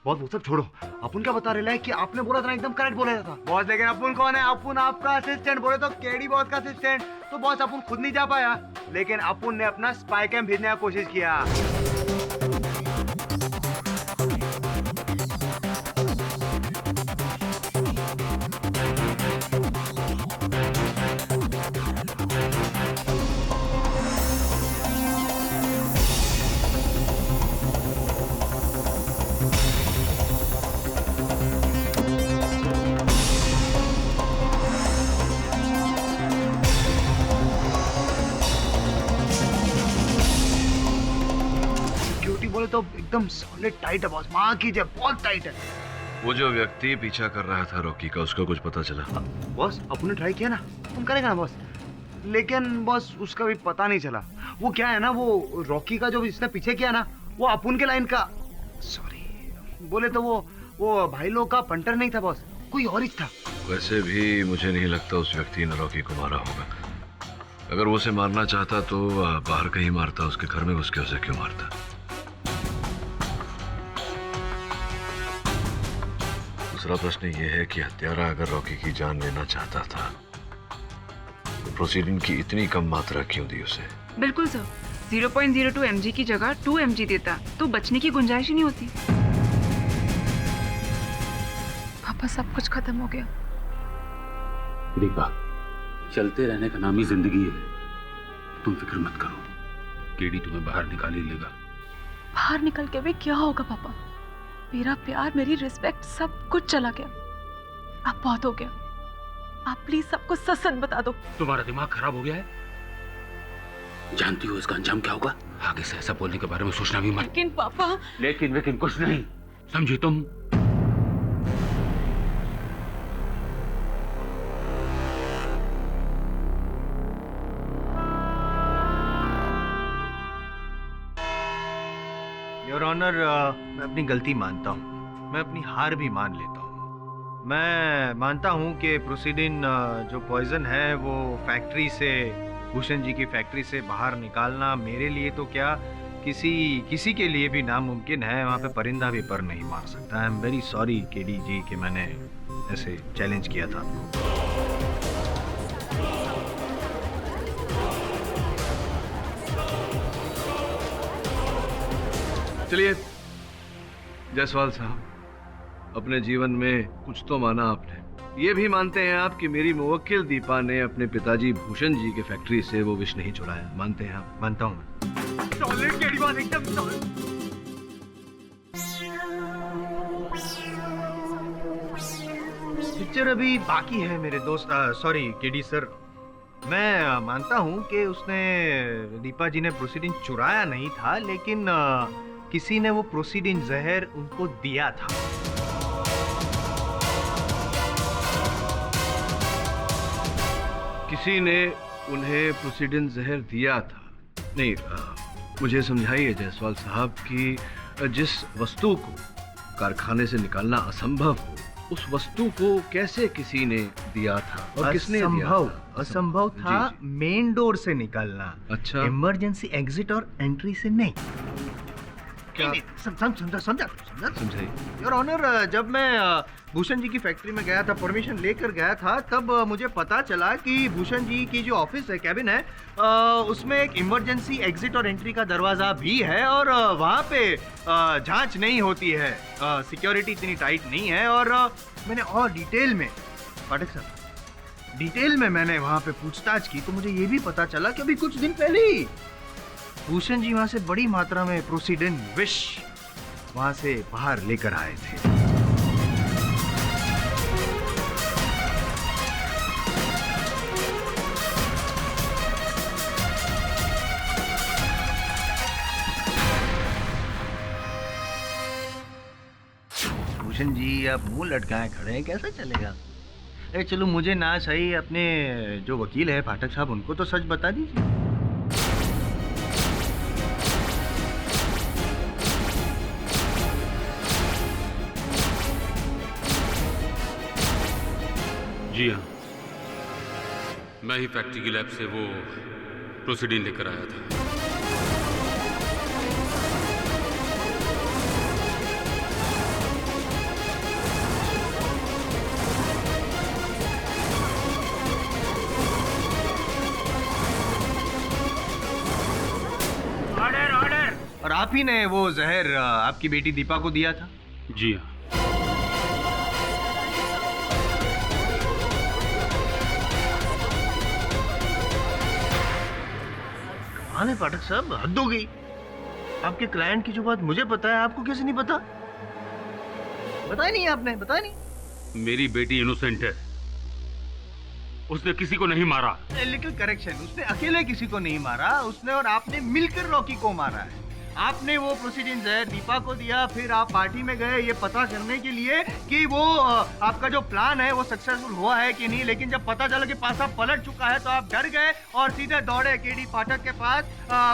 बहुत वो सब छोड़ो, अपन क्या बता रहे हैं कि आपने बोला था ना, एकदम करेक्ट बोला था बॉस। लेकिन अपन कौन है? अपन आपका असिस्टेंट। बोले तो केडी बॉस का असिस्टेंट। तो बॉस अपन खुद नहीं जा पाया, लेकिन अपन ने अपना स्पाई कैम भेजने का कोशिश किया। बोले तो एकदम सॉलिड टाइट है बॉस। मां कीजिए, बहुत टाइट है। वो जो व्यक्ति पीछा कर रहा था रॉकी का, उसका कुछ पता चला? बॉस अपन ने ट्राई किया ना, तुम करेगा ना बॉस। लेकिन बॉस उसका भी पता नहीं चला। वो क्या है ना, वो रॉकी का जो इसने पीछे किया ना, वो अपुन के लाइन का, सॉरी बोले तो वो भाई लोग का पंटर नहीं था बॉस, कोई और ही था। वैसे भी मुझे नहीं लगता उस व्यक्ति ने रॉकी को मारा होगा। अगर वो उसे मारना चाहता तो बाहर कहीं मारता, उसके घर में घुस के उसे क्यों मारता? दूसरा प्रश्न ये है कि हत्यारा अगर रॉकी की जान लेना चाहता था तो प्रोसीडिंग की इतनी कम मात्रा क्यों दी उसे? बिल्कुल सर, 0.02 mg की जगह 2 mg देता तो बचने की गुंजाइश ही नहीं होती। पापा सब कुछ खत्म हो गया। दीपा, चलते रहने का नाम ही जिंदगी है, तुम फिक्र मत करो, केडी तुम्हें बाहर निकाल ही लेगा। बाहर निकल के भी क्या होगा पापा? मेरा प्यार, मेरी रिस्पेक्ट, सब कुछ चला गया। अब बहुत हो गया, आप प्लीज सबको सच सच बता दो। तुम्हारा दिमाग खराब हो गया है? जानती हो इसका अंजाम क्या होगा? आगे से ऐसा बोलने के बारे में सोचना भी मत। लेकिन पापा। लेकिन कुछ नहीं, समझी तुम? योर ऑनर, मैं अपनी गलती मानता हूँ, मैं अपनी हार भी मान लेता हूँ। मैं मानता हूँ कि प्रोसीडिन जो पॉइजन है वो फैक्ट्री से, भूषण जी की फैक्ट्री से बाहर निकालना मेरे लिए तो क्या, किसी के लिए भी नामुमकिन है। वहाँ पे परिंदा भी पर नहीं मार सकता। I am very sorry KD ji कि मैंने ऐसे चैलेंज किया था आपको। चलिए जायसवाल साहब, अपने जीवन में कुछ तो माना आपने। ये भी मानते हैं आप कि मेरी मुवक्किल दीपा ने अपने पिताजी भूषण जी के फैक्ट्री से वो विष नहीं चुराया? मानते हैं आप? मानता हूँ मैं। सॉलिड केडी बात, एकदम सॉलिड। पिक्चर अभी बाकी है मेरे दोस्त। सॉरी केडी सर, मैं मानता हूँ कि उसने, दीपा जी ने प्रोसीडिन चुराया नहीं था, लेकिन किसी ने वो प्रोसीडिन जहर उनको दिया था। किसी ने उन्हें प्रोसीडिन जहर दिया था? नहीं, मुझे समझाइए जायसवाल साहब कि जिस वस्तु को कारखाने से निकालना असंभव हो, उस वस्तु को कैसे किसी ने दिया था और किसने दिया था? असंभव था मेन डोर से निकालना। अच्छा, इमरजेंसी एग्जिट और एंट्री से नहीं। क्या? समझाइए। योर ऑनर, जब मैं भूषण जी की फैक्ट्री में गया था, परमिशन लेकर गया था, तब मुझे पता चला कि भूषण जी की जो ऑफिस है, कैबिन है, उसमें एक इमरजेंसी एग्जिट और एंट्री का दरवाजा भी है और वहाँ पे जांच नहीं होती है, सिक्योरिटी इतनी टाइट नहीं है। और मैंने और डिटेल में, पाठक साहब, डिटेल में मैंने वहाँ पे पूछताछ की तो मुझे ये भी पता चला कि अभी कुछ दिन पहले ही भूषण जी वहाँ से बड़ी मात्रा में प्रोसीडिन विष वहाँ से बाहर लेकर आए थे। भूषण जी, आप मुंह लटकाए खड़े हैं, कैसा चलेगा? अरे चलो, मुझे ना सही, अपने जो वकील है पाठक साहब, उनको तो सच बता दीजिए। जी हाँ, मैं ही फैक्ट्री की लैब से वो प्रोसीडिन लेकर आया था। Order, order. और आप ही ने वो जहर आपकी बेटी दीपा को दिया था? जी हाँ। हाँ पाठक साहब, हद हो गई। आपके क्लाइंट की जो बात मुझे पता है, आपको कैसे नहीं पता? बताया नहीं आपने, बताया नहीं। मेरी बेटी इनोसेंट है, उसने किसी को नहीं मारा। लिटिल करेक्शन, उसने अकेले किसी को नहीं मारा, उसने और आपने मिलकर रॉकी को मारा है। आपने वो प्रोसीडिंग जहर दीपा को दिया, फिर आप पार्टी में गए ये पता करने के लिए कि वो आपका जो प्लान है वो सक्सेसफुल हुआ है कि नहीं, लेकिन जब पता चला कि पासा पलट चुका है तो आप डर गए और सीधे दौड़े केडी पाठक के पास,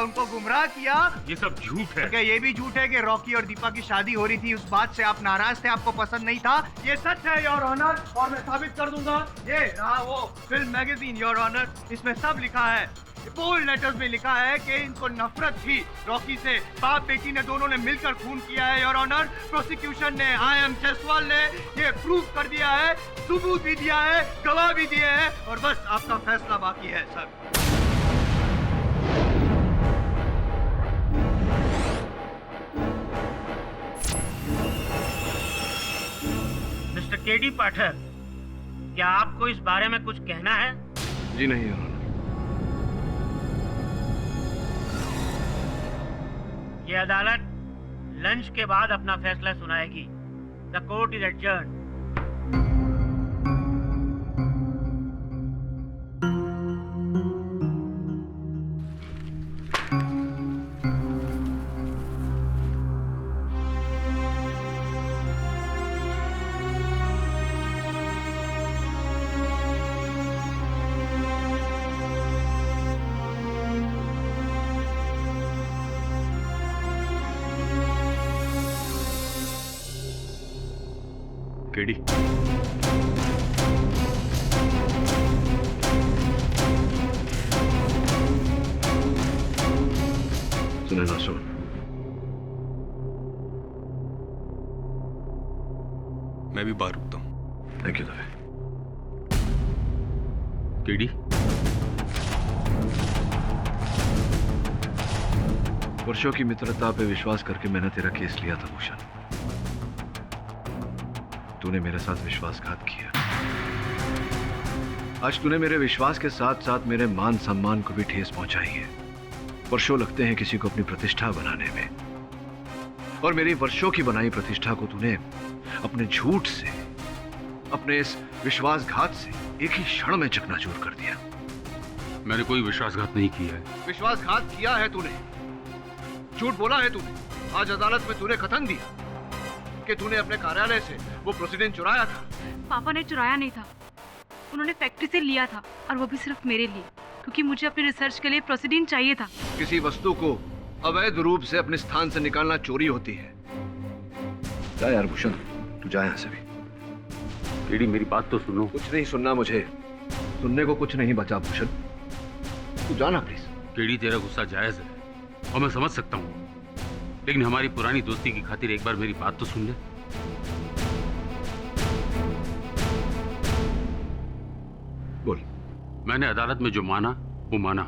उनको गुमराह किया। ये सब झूठ है। क्या ये भी झूठ है कि रॉकी और दीपा की शादी हो रही थी, उस बात से आप नाराज थे, आपको पसंद नहीं था? ये सच है योर ऑनर, और मैं साबित कर दूंगा। ये रहा वो फिल्म मैगजीन योर ऑनर, इसमें सब लिखा है, बोल्ड लेटर्स में लिखा है कि इनको नफरत थी रॉकी से, बाप बेटी ने दोनों ने मिलकर खून किया है योर ऑनर। प्रोसिक्यूशन ने, आई.एम. जयसवाल ने ये प्रूफ कर दिया है, सबूत भी दिया है, गवाह भी दिए हैं, और बस आपका फैसला बाकी है सर। मिस्टर केडी पाठक, क्या आपको इस बारे में कुछ कहना है? जी नहीं योर ऑनर। ये अदालत लंच के बाद अपना फैसला सुनाएगी। The court is adjourned. KD, सुने ना सुन, मैं भी बाहर रुकता हूँ। Thank you Dave. केडी, वर्षों की मित्रता पे विश्वास करके मैंने तेरा केस लिया था भूषण। तूने मेरे साथ विश्वासघात किया। आज तूने मेरे विश्वास के साथ साथ मेरे मान सम्मान को भी ठेस पहुंचाई है। वर्षों लगते हैं किसी को अपनी प्रतिष्ठा बनाने में, और मेरी वर्षों की बनाई प्रतिष्ठा को तूने अपने झूठ से, अपने इस विश्वासघात से एक ही क्षण में चकनाचूर कर दिया। मैंने कोई विश्वासघात नहीं किया है। विश्वासघात किया है तूने, झूठ बोला है तूने। आज अदालत में तूने कथन दिया कि तूने अपने कार्यालय से वो प्रोसीडिंग चुराया था। पापा ने चुराया नहीं था, उन्होंने फैक्ट्री से लिया था, और वो भी सिर्फ मेरे लिए, क्योंकि मुझे अपने रिसर्च के लिए प्रोसीडिंग चाहिए था। किसी वस्तु को अवैध रूप से अपने स्थान से निकालना चोरी होती है। जा यार भूषण, तू जा यहाँ से भी। केडी, मेरी बात तो सुनो। कुछ नहीं सुनना मुझे, सुनने को कुछ नहीं बचा भूषण, तू जाना प्लीज। केडी, तेरा गुस्सा जायज है और मैं समझ सकता हूँ, लेकिन हमारी पुरानी दोस्ती की खातिर एक बार मेरी बात तो सुन ले। बोल। मैंने अदालत में जो माना वो माना,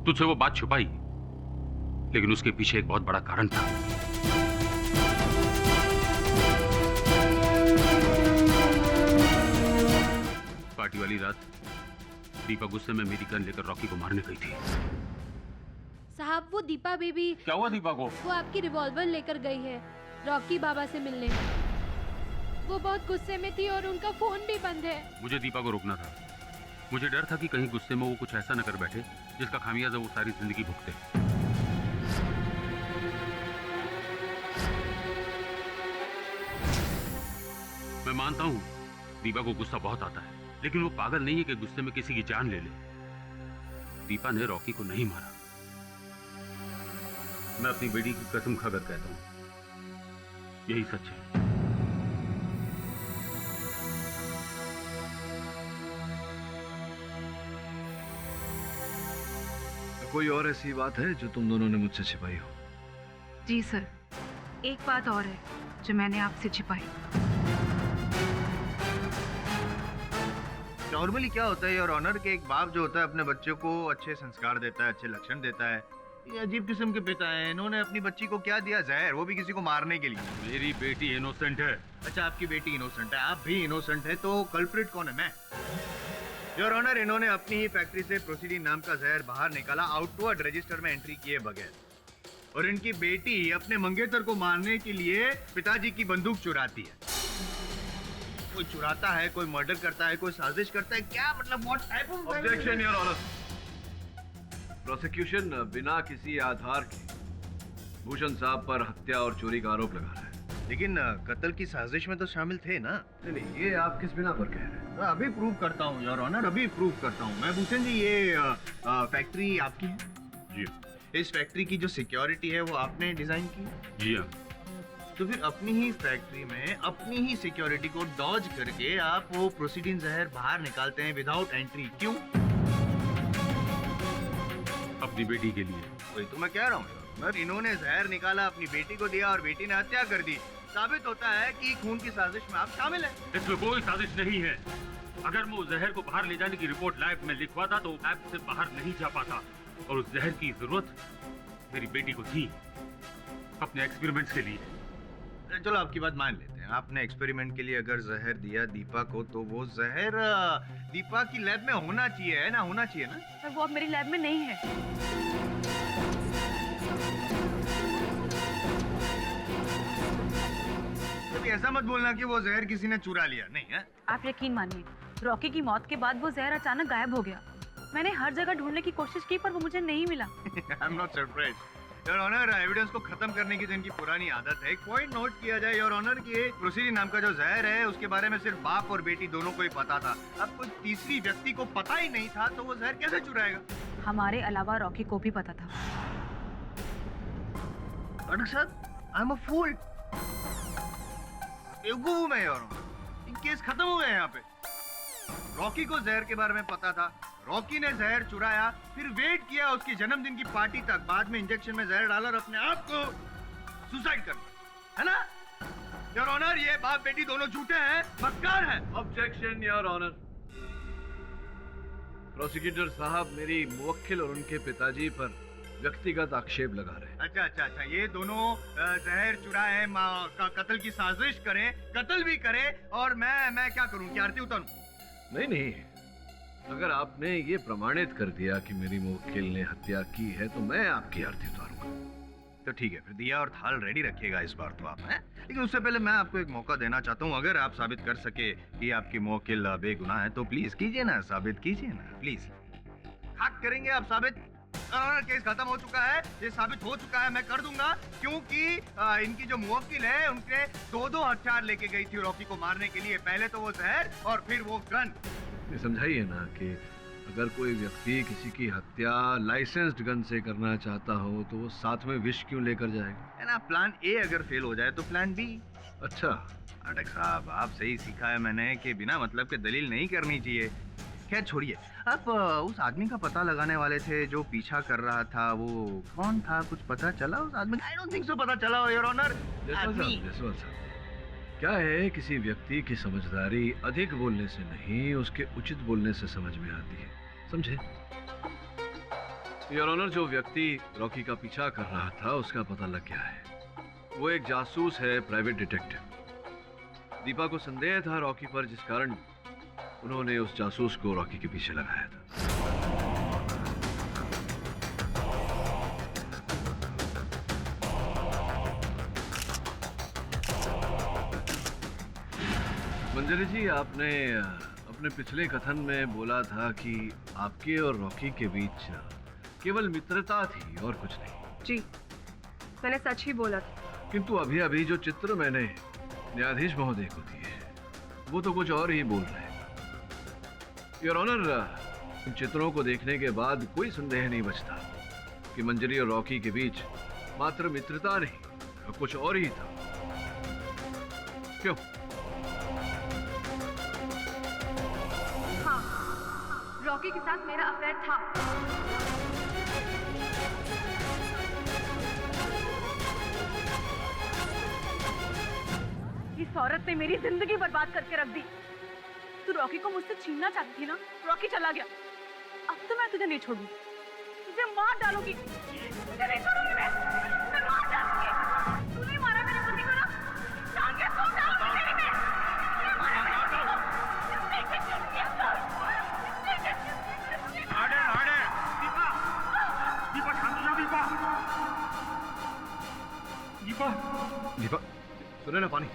तुझसे वो बात छुपाई, लेकिन उसके पीछे एक बहुत बड़ा कारण था। पार्टी वाली रात दीपा गुस्से में मेरी गन लेकर रॉकी को मारने गई थी। साहब, वो दीपा बेबी। क्या हुआ दीपा को? वो आपकी रिवॉल्वर लेकर गई है रॉकी बाबा से मिलने। वो बहुत गुस्से में थी और उनका फोन भी बंद है। मुझे दीपा को रोकना था। मुझे डर था कि कहीं गुस्से में वो कुछ ऐसा न कर बैठे जिसका खामियाजा वो सारी जिंदगी भुगते। मैं मानता हूँ दीपा को गुस्सा बहुत आता है, लेकिन वो पागल नहीं है कि गुस्से में किसी की जान ले ले। दीपा ने रॉकी को नहीं मारा। मैं अपनी बेटी की कसम खाकर कहता हूँ, यही सच है। कोई और ऐसी बात है जो तुम दोनों ने मुझसे छिपाई हो? जी सर, एक बात और है जो मैंने आपसे छिपाई। नॉर्मली क्या होता है योर ऑनर के एक बाप जो होता है अपने बच्चों को अच्छे संस्कार देता है, अच्छे लक्षण देता है। ये अजीब किस्म के पिता हैं। इन्होंने अपनी बच्ची को क्या दिया? जहर, वो भी किसी को मारने के लिए। मेरी बेटी इनोसेंट है। अच्छा, आपकी बेटी इनोसेंट है, आप भी इनोसेंट है, तो कल्प्रिट कौन है? मैं। योर ऑनर, इन्होंने अपनी ही फैक्ट्री से प्रोसीडिंग नाम का जहर बाहर निकाला, आउटवर्ड रजिस्टर में एंट्री किए बगैर। और इनकी बेटी अपने मंगेतर को मारने के लिए पिताजी की बंदूक चुराती है। कोई चुराता है, कोई मर्डर करता है, कोई साजिश करता है, क्या मतलब? What type of objection your honour. Prosecution बिना किसी आधार के भूषण साहब पर हत्या और चोरी का आरोप लगा रहा है। लेकिन कत्ल की साजिश में तो शामिल थे ना? नहीं, ये आप किस बिना पर कह रहे हैं? मैं अभी प्रूव करता हूँ योर ऑनर, अभी प्रूव करता हूँ मैं। भूषण जी, ये फैक्ट्री आपकी है? जी इस फैक्ट्री की जो सिक्योरिटी है वो आपने डिजाइन की? जी हाँ। तो फिर अपनी ही फैक्ट्री में अपनी ही सिक्योरिटी को डॉज करके आप वो प्रोसीडिंग जहर बाहर निकालते हैं विदाउट एंट्री, क्यों? अपनी बेटी के लिए। वही तो मैं कह रहा हूँ, मगर इन्होंने जहर निकाला, अपनी बेटी को दिया और बेटी ने हत्या कर दी। साबित होता है कि खून की साजिश में आप शामिल हैं। इसमें कोई साजिश नहीं है। अगर मैं उस जहर को बाहर ले जाने की रिपोर्ट लैब में लिखवाता तो लैब से बाहर नहीं जा पाता, और उस जहर की जरूरत मेरी बेटी को थी अपने एक्सपेरिमेंट्स के लिए। चलो आपकी बात मान लेते हैं, आपने एक्सपेरिमेंट के लिए अगर जहर दिया दीपा को, तो वो जहर दीपा की लैब में होना चाहिए, है ना? होना चाहिए ना? पर वो अब मेरी लैब में नहीं है। कभी ऐसा मत बोलना कि वो जहर किसी ने चुरा लिया, नहीं है? आप यकीन मानिए, रॉकी की मौत के बाद वो जहर अचानक गायब हो गया। मैंने हर जगह ढूंढने की कोशिश की पर वो मुझे नहीं मिला। I am not surprised your honour. Evidence को खत्म करने की जो इनकी पुरानी आदत है, एक पॉइंट नोट किया जाए योर ऑनर कि प्रोसीडिंग नाम का जो जहर है उसके बारे में सिर्फ बाप और बेटी दोनों को ही पता था। अब कोई तीसरी व्यक्ति को पता ही नहीं था तो वो जहर कैसे चुराएगा? हमारे अलावा रॉकी को भी पता था। डॉक्टर साहब, आई एम अ फूल। बेवकूफ हूं मैं योर ऑनर। इन केस खत्म हो गए यहाँ पे। रॉकी को जहर के बारे में पता था, रॉकी ने जहर चुराया, फिर वेट किया उसकी जन्मदिन की पार्टी तक, बाद में इंजेक्शन में जहर डाला और अपने आप को सुसाइड कर लिया, है ना? योर ऑनर, ये बाप बेटी दोनों झूठे हैं, मक्कार हैं। Objection your honour. प्रोसिक्यूटर साहब मेरी मुवक्किल और उनके पिताजी पर व्यक्तिगत आक्षेप लगा रहे हैं। अच्छा, ये दोनों जहर चुराए, कत्ल की साजिश करें, कत्ल भी करें, और मैं क्या करूं? क्या आरती उतारूं? नहीं, अगर आपने ये प्रमाणित कर दिया कि मेरी मुवक्किल ने हत्या की है तो मैं आपकी आरती उतारूंगा। तो ठीक है, फिर दिया और थाल रेडी रखिएगा इस बार तो आप, हैं? लेकिन उससे पहले मैं आपको एक मौका देना चाहता हूँ। अगर आप साबित कर सके कि आपकी मुवक्किल बेगुनाह है तो प्लीज कीजिए ना, साबित कीजिए ना प्लीज। हक करेंगे आप साबित? केस खत्म हो चुका है, ये साबित हो चुका है, मैं कर दूंगा, क्योंकि इनकी जो मुवक्किल है उनके दो हथियार लेके गई थी रॉकी को मारने के लिए। पहले तो वो जहर और फिर वो गन। ये समझाइए ना कि अगर कोई व्यक्ति किसी की हत्या लाइसेंस्ड गन से करना चाहता हो तो वो साथ में विष क्यों लेकर जाएगा? है ना, प्लान ए अगर फेल हो जाए तो प्लान बी। अच्छा अटक साहब, आप सही सीखा है मैंने कि बिना मतलब के दलील नहीं करनी चाहिए। खैर छोड़िए, आप उस आदमी का पता लगाने वाले थे जो पीछा कर रहा था, वो कौन था? कुछ पता चला उस आदमी का? आई डोंट थिंक सो पता चला योर ऑनर। जसवाल साहब, क्या है, किसी व्यक्ति की समझदारी अधिक बोलने से नहीं उसके उचित बोलने से समझ में आती है, समझे? योर ऑनर, जो व्यक्ति रॉकी का पीछा कर रहा था उसका पता लग गया है। वो एक जासूस है, प्राइवेट डिटेक्टिव। दीपा को संदेह था रॉकी पर, जिस कारण उन्होंने उस जासूस को रॉकी के पीछे लगाया था। मंजरी जी, आपने अपने पिछले कथन में बोला था कि आपके और रॉकी के बीच केवल मित्रता थी और कुछ नहीं। जी, मैंने सच ही बोला था। किंतु अभी अभी जो चित्र मैंने न्यायाधीश महोदय को दिए वो तो कुछ और ही बोल रहे हैं। योर ऑनर, इन चित्रों को देखने के बाद कोई संदेह नहीं बचता कि मंजरी और रॉकी के बीच मात्र मित्रता नहीं, कुछ और ही था। क्यों? हाँ, रॉकी के साथ मेरा अफेयर था। इस औरत ने मेरी जिंदगी बर्बाद करके रख दी। तू रॉकी को मुझसे छीनना चाहती थी ना? रॉकी चला गया, अब तो मैं तुझे नहीं छोड़ूंगी, तुझे मार डालूंगी। तुझे नहीं छोड़ूंगी मैं मार डालूंगी। तूने मारा मेरे पति को ना, टांगे तोड़ डालूंगी तेरी मैं। तूने मारा मेरे पति को। ऑर्डर, दीपा शांत हो जाओ। दीपा सुने ना, पानी।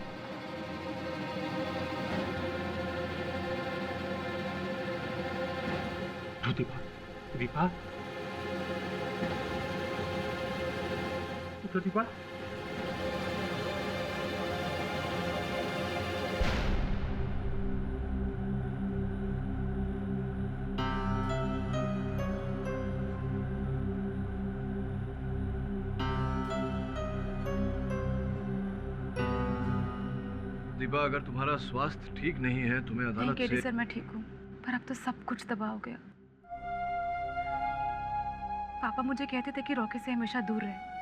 दीपा, पूछो दीपा। दीपा, अगर तुम्हारा स्वास्थ्य ठीक नहीं है तुम्हें नहीं अदालत केडी से सर, मैं ठीक हूँ, पर अब तो सब कुछ तबाह हो गया। पापा मुझे कहते थे कि रॉकी से हमेशा दूर रहे,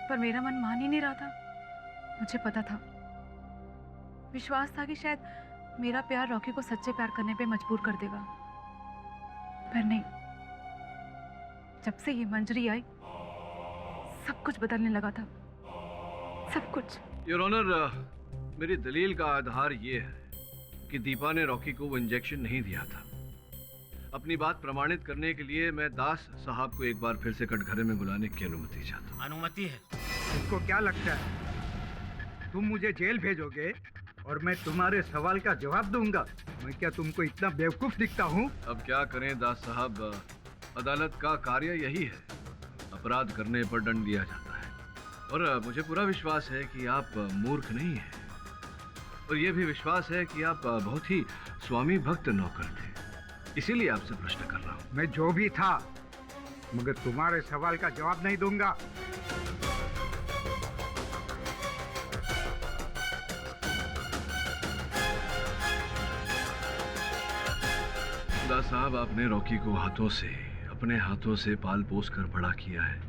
पर मेरा मन मान ही नहीं रहा था। मुझे पता था, विश्वास था कि शायद मेरा प्यार रॉकी को सच्चे प्यार करने पे मजबूर कर देगा, पर नहीं। जब से ये मंजरी आई सब कुछ बदलने लगा था, सब कुछ। योर ऑनर, मेरी दलील का आधार ये है कि दीपा ने रॉकी को वो इंजेक्शन नहीं दिया था। अपनी बात प्रमाणित करने के लिए मैं दास साहब को एक बार फिर से कटघरे में बुलाने की अनुमति चाहता हूँ। अनुमति है। तुमको क्या लगता है तुम मुझे जेल भेजोगे और मैं तुम्हारे सवाल का जवाब दूंगा? मैं क्या तुमको इतना बेवकूफ दिखता हूँ? अब क्या करें दास साहब, अदालत का कार्य यही है, अपराध करने पर दंड दिया जाता है। और मुझे पूरा विश्वास है कि आप मूर्ख नहीं हैं, और यह भी विश्वास है कि आप बहुत ही स्वामी भक्त नौकर थे, इसीलिए आपसे प्रश्न कर रहा हूँ। मैं जो भी था, मगर तुम्हारे सवाल का जवाब नहीं दूंगा। दास साहब, आपने रॉकी को अपने हाथों से पाल पोस कर बड़ा किया है।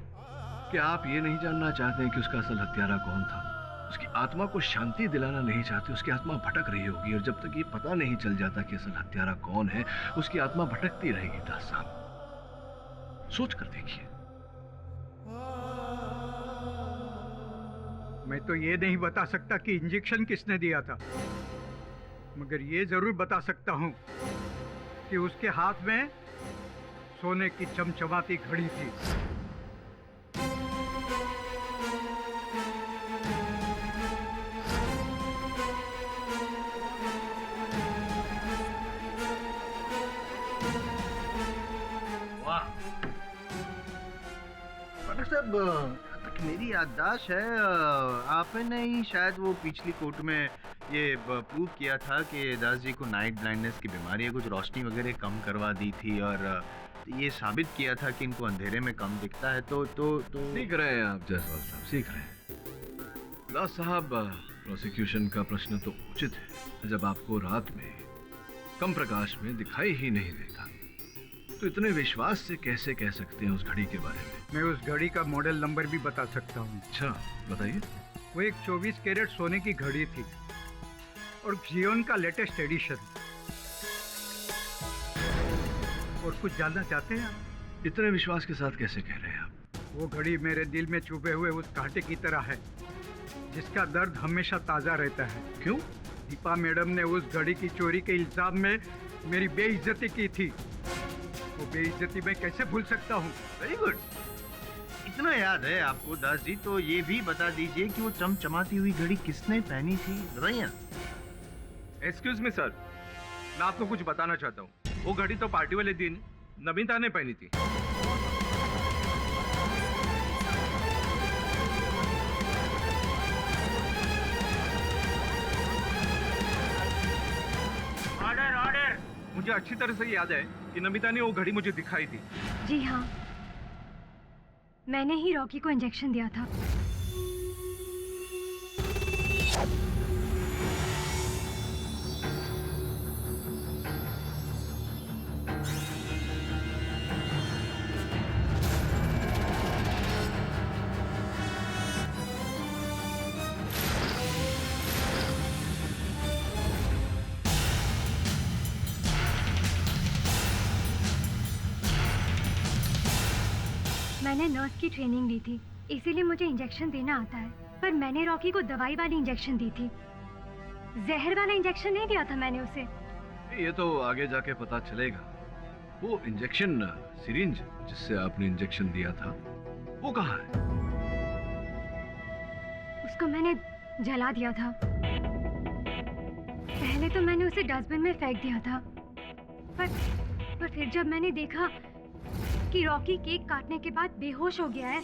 क्या आप ये नहीं जानना चाहते हैं कि उसका असल हत्यारा कौन था? उसकी आत्मा को शांति दिलाना नहीं चाहते? उसकी आत्मा भटक रही होगी, और जब तक ये पता नहीं चल जाता कि असल हत्यारा कौन है, उसकी आत्मा भटकती रहेगी। दास साहब, सोच कर देखिए। मैं तो ये नहीं बता सकता कि इंजेक्शन किसने दिया था, मगर ये जरूर बता सकता हूँ कि उसके हाथ में सोने की चमचमाती घड़ी थी। साहब, तक मेरी याददाश्त है, आपने ही शायद वो पिछली कोर्ट में ये प्रूव किया था कि दास जी को नाइट ब्लाइंडनेस की बीमारी है, कुछ रोशनी वगैरह कम करवा दी थी, और ये साबित किया था कि इनको अंधेरे में कम दिखता है। तो सीख रहे हैं आप जायसवाल साहब, सीख रहे हैं। दास साहब, प्रोसिक्यूशन का प्रश्न तो उचित है। जब आपको रात में कम प्रकाश में दिखाई ही नहीं देता, तो इतने विश्वास से कैसे कह सकते हैं उस घड़ी के बारे में? मैं उस घड़ी का मॉडल नंबर भी बता सकता हूँ। अच्छा, बताइए। वो एक 24 कैरेट सोने की घड़ी थी, और जियोन का लेटेस्ट एडिशन। और कुछ जानना चाहते हैं आप? इतने विश्वास के साथ कैसे कह रहे हैं आप? वो घड़ी मेरे दिल में छुपे हुए उस कांटे की तरह है, जिसका दर्द हमेशा ताजा रहता है। क्यों? दीपा मैडम ने उस घड़ी की चोरी के इल्जाम में मेरी बेइज्जती की थी। वो बेइज्जती मैं कैसे भूल सकता हूँ? वेरी गुड, इतना याद है आपको दास जी, तो ये भी बता दीजिए कि वो चमचमाती हुई घड़ी किसने पहनी थी, बताइए। एक्सक्यूज मी सर, मैं आपको कुछ बताना चाहता हूँ। वो घड़ी तो पार्टी वाले दिन नमिता ने पहनी थी। Order order. मुझे अच्छी तरह से याद है कि नमिता ने वो घड़ी मुझे दिखाई थी। जी हाँ, मैंने ही रॉकी को इंजेक्शन दिया था। मैंने नर्स की ट्रेनिंग ली थी, इसीलिए मुझे इंजेक्शन देना आता है, पर मैंने रॉकी को दवाई वाली इंजेक्शन दी थी, जहर वाला इंजेक्शन नहीं दिया था मैंने उसे। ये तो आगे जाके पता चलेगा। वो इंजेक्शन सिरिंज जिससे आपने इंजेक्शन दिया था, वो कहाँ है? उसको मैंने जला दिया था। पहले तो मैंने उसे डस्टबिन में फेंक दिया था, पर फिर जब मैंने देखा कि रॉकी केक काटने के बाद बेहोश हो गया है,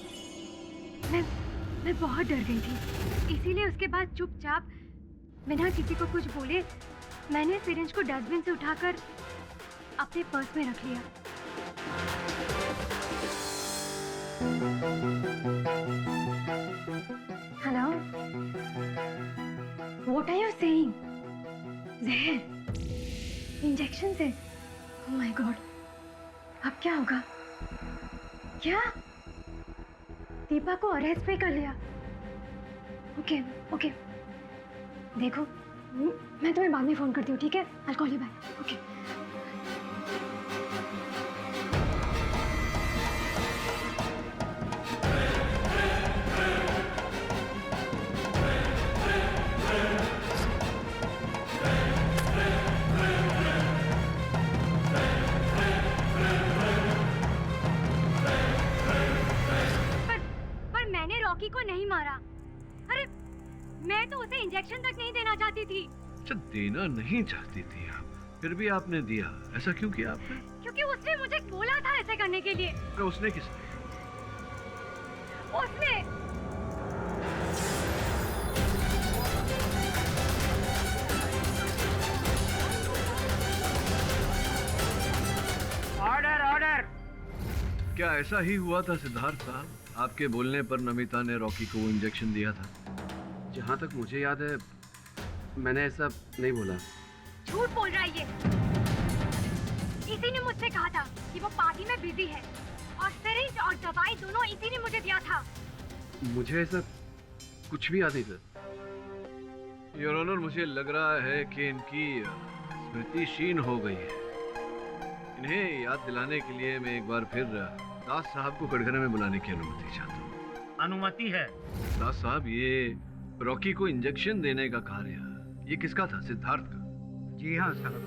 मैं बहुत डर गई थी, इसीलिए उसके बाद चुपचाप बिना किसी को कुछ बोले मैंने सिरिंज को डस्टबिन से उठाकर अपने पर्स में रख लिया। Hello, what are you saying? जहर इंजेक्शन से? ओह माय गॉड, अब क्या होगा? क्या दीपा को अरेस्ट पे कर लिया? ओके ओके, देखो मैं तुम्हें बाद में फोन करती हूँ, ठीक है? I'll call you back. Okay. पर मैंने रॉकी को नहीं मारा। अरे मैं तो उसे इंजेक्शन तक नहीं देना चाहती थी। अच्छा, देना नहीं चाहती थी आप, फिर भी आपने दिया। ऐसा क्यों किया आपने? क्योंकि उसने मुझे बोला था ऐसे करने के लिए। तो उसने किसने? उसने। Order order. क्या ऐसा ही हुआ था सिद्धार्थ साहब? आपके बोलने पर नमिता ने रॉकी को इंजेक्शन दिया था? जहाँ तक मुझे याद है मैंने ऐसा नहीं बोला। झूठ बोल रहा है ये। इसी ने मुझसे कहा था कि वो पार्टी में बिजी है और सिरिंज और दवाई दोनों इसी ने मुझे दिया था। मुझे ऐसा कुछ भी याद नहीं था। योर ऑनर, मुझे लग रहा है कि इनकी स्मृति क्षीण हो गई है। इन्हें याद दिलाने के लिए मैं एक बार फिर दास साहब को कटघरे में बुलाने की अनुमति चाहता हूँ। अनुमति है। दास साहब, ये रॉकी को इंजेक्शन देने का कार्य ये किसका था? सिद्धार्थ का? जी हाँ साहब।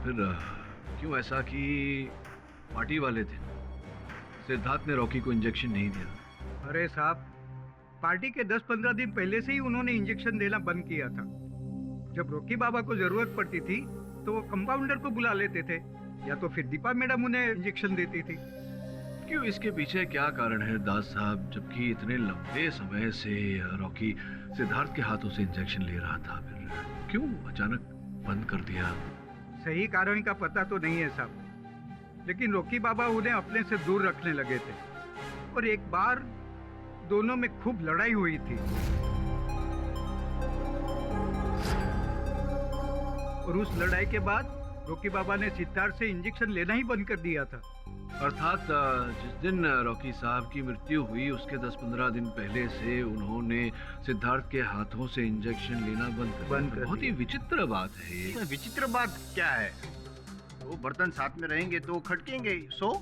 फिर क्यों ऐसा कि पार्टी वाले दिन सिद्धार्थ ने रॉकी को इंजेक्शन नहीं दिया? अरे साहब, पार्टी के 10-15 दिन पहले से ही उन्होंने इंजेक्शन देना बंद किया था। जब रॉकी बाबा को जरूरत पड़ती थी तो वो कंपाउंडर को बुला लेते थे, या तो फिर दीपा मैडम उन्हें इंजेक्शन देती थी। क्यों, इसके पीछे क्या कारण है दास साहब? जबकि इतने लंबे समय से रॉकी सिद्धार्थ के हाथों से इंजेक्शन ले रहा था, फिर क्यों अचानक बंद कर दिया? सही कारण का पता तो नहीं है साहब, लेकिन रॉकी बाबा उन्हें अपने से दूर रखने लगे थे और एक बार दोनों में खूब लड़ाई हुई थी और उस लड़ाई के बाद रॉकी बाबा ने सिद्धार्थ से इंजेक्शन लेना ही बंद कर दिया था। अर्थात जिस दिन रॉकी साहब की मृत्यु हुई उसके 10-15 दिन पहले से उन्होंने सिद्धार्थ के हाथों से इंजेक्शन लेना बंद कर बहुत ही विचित्र बात है ये। विचित्र बात क्या है? वो बर्तन साथ में रहेंगे तो खटकेंगे। सो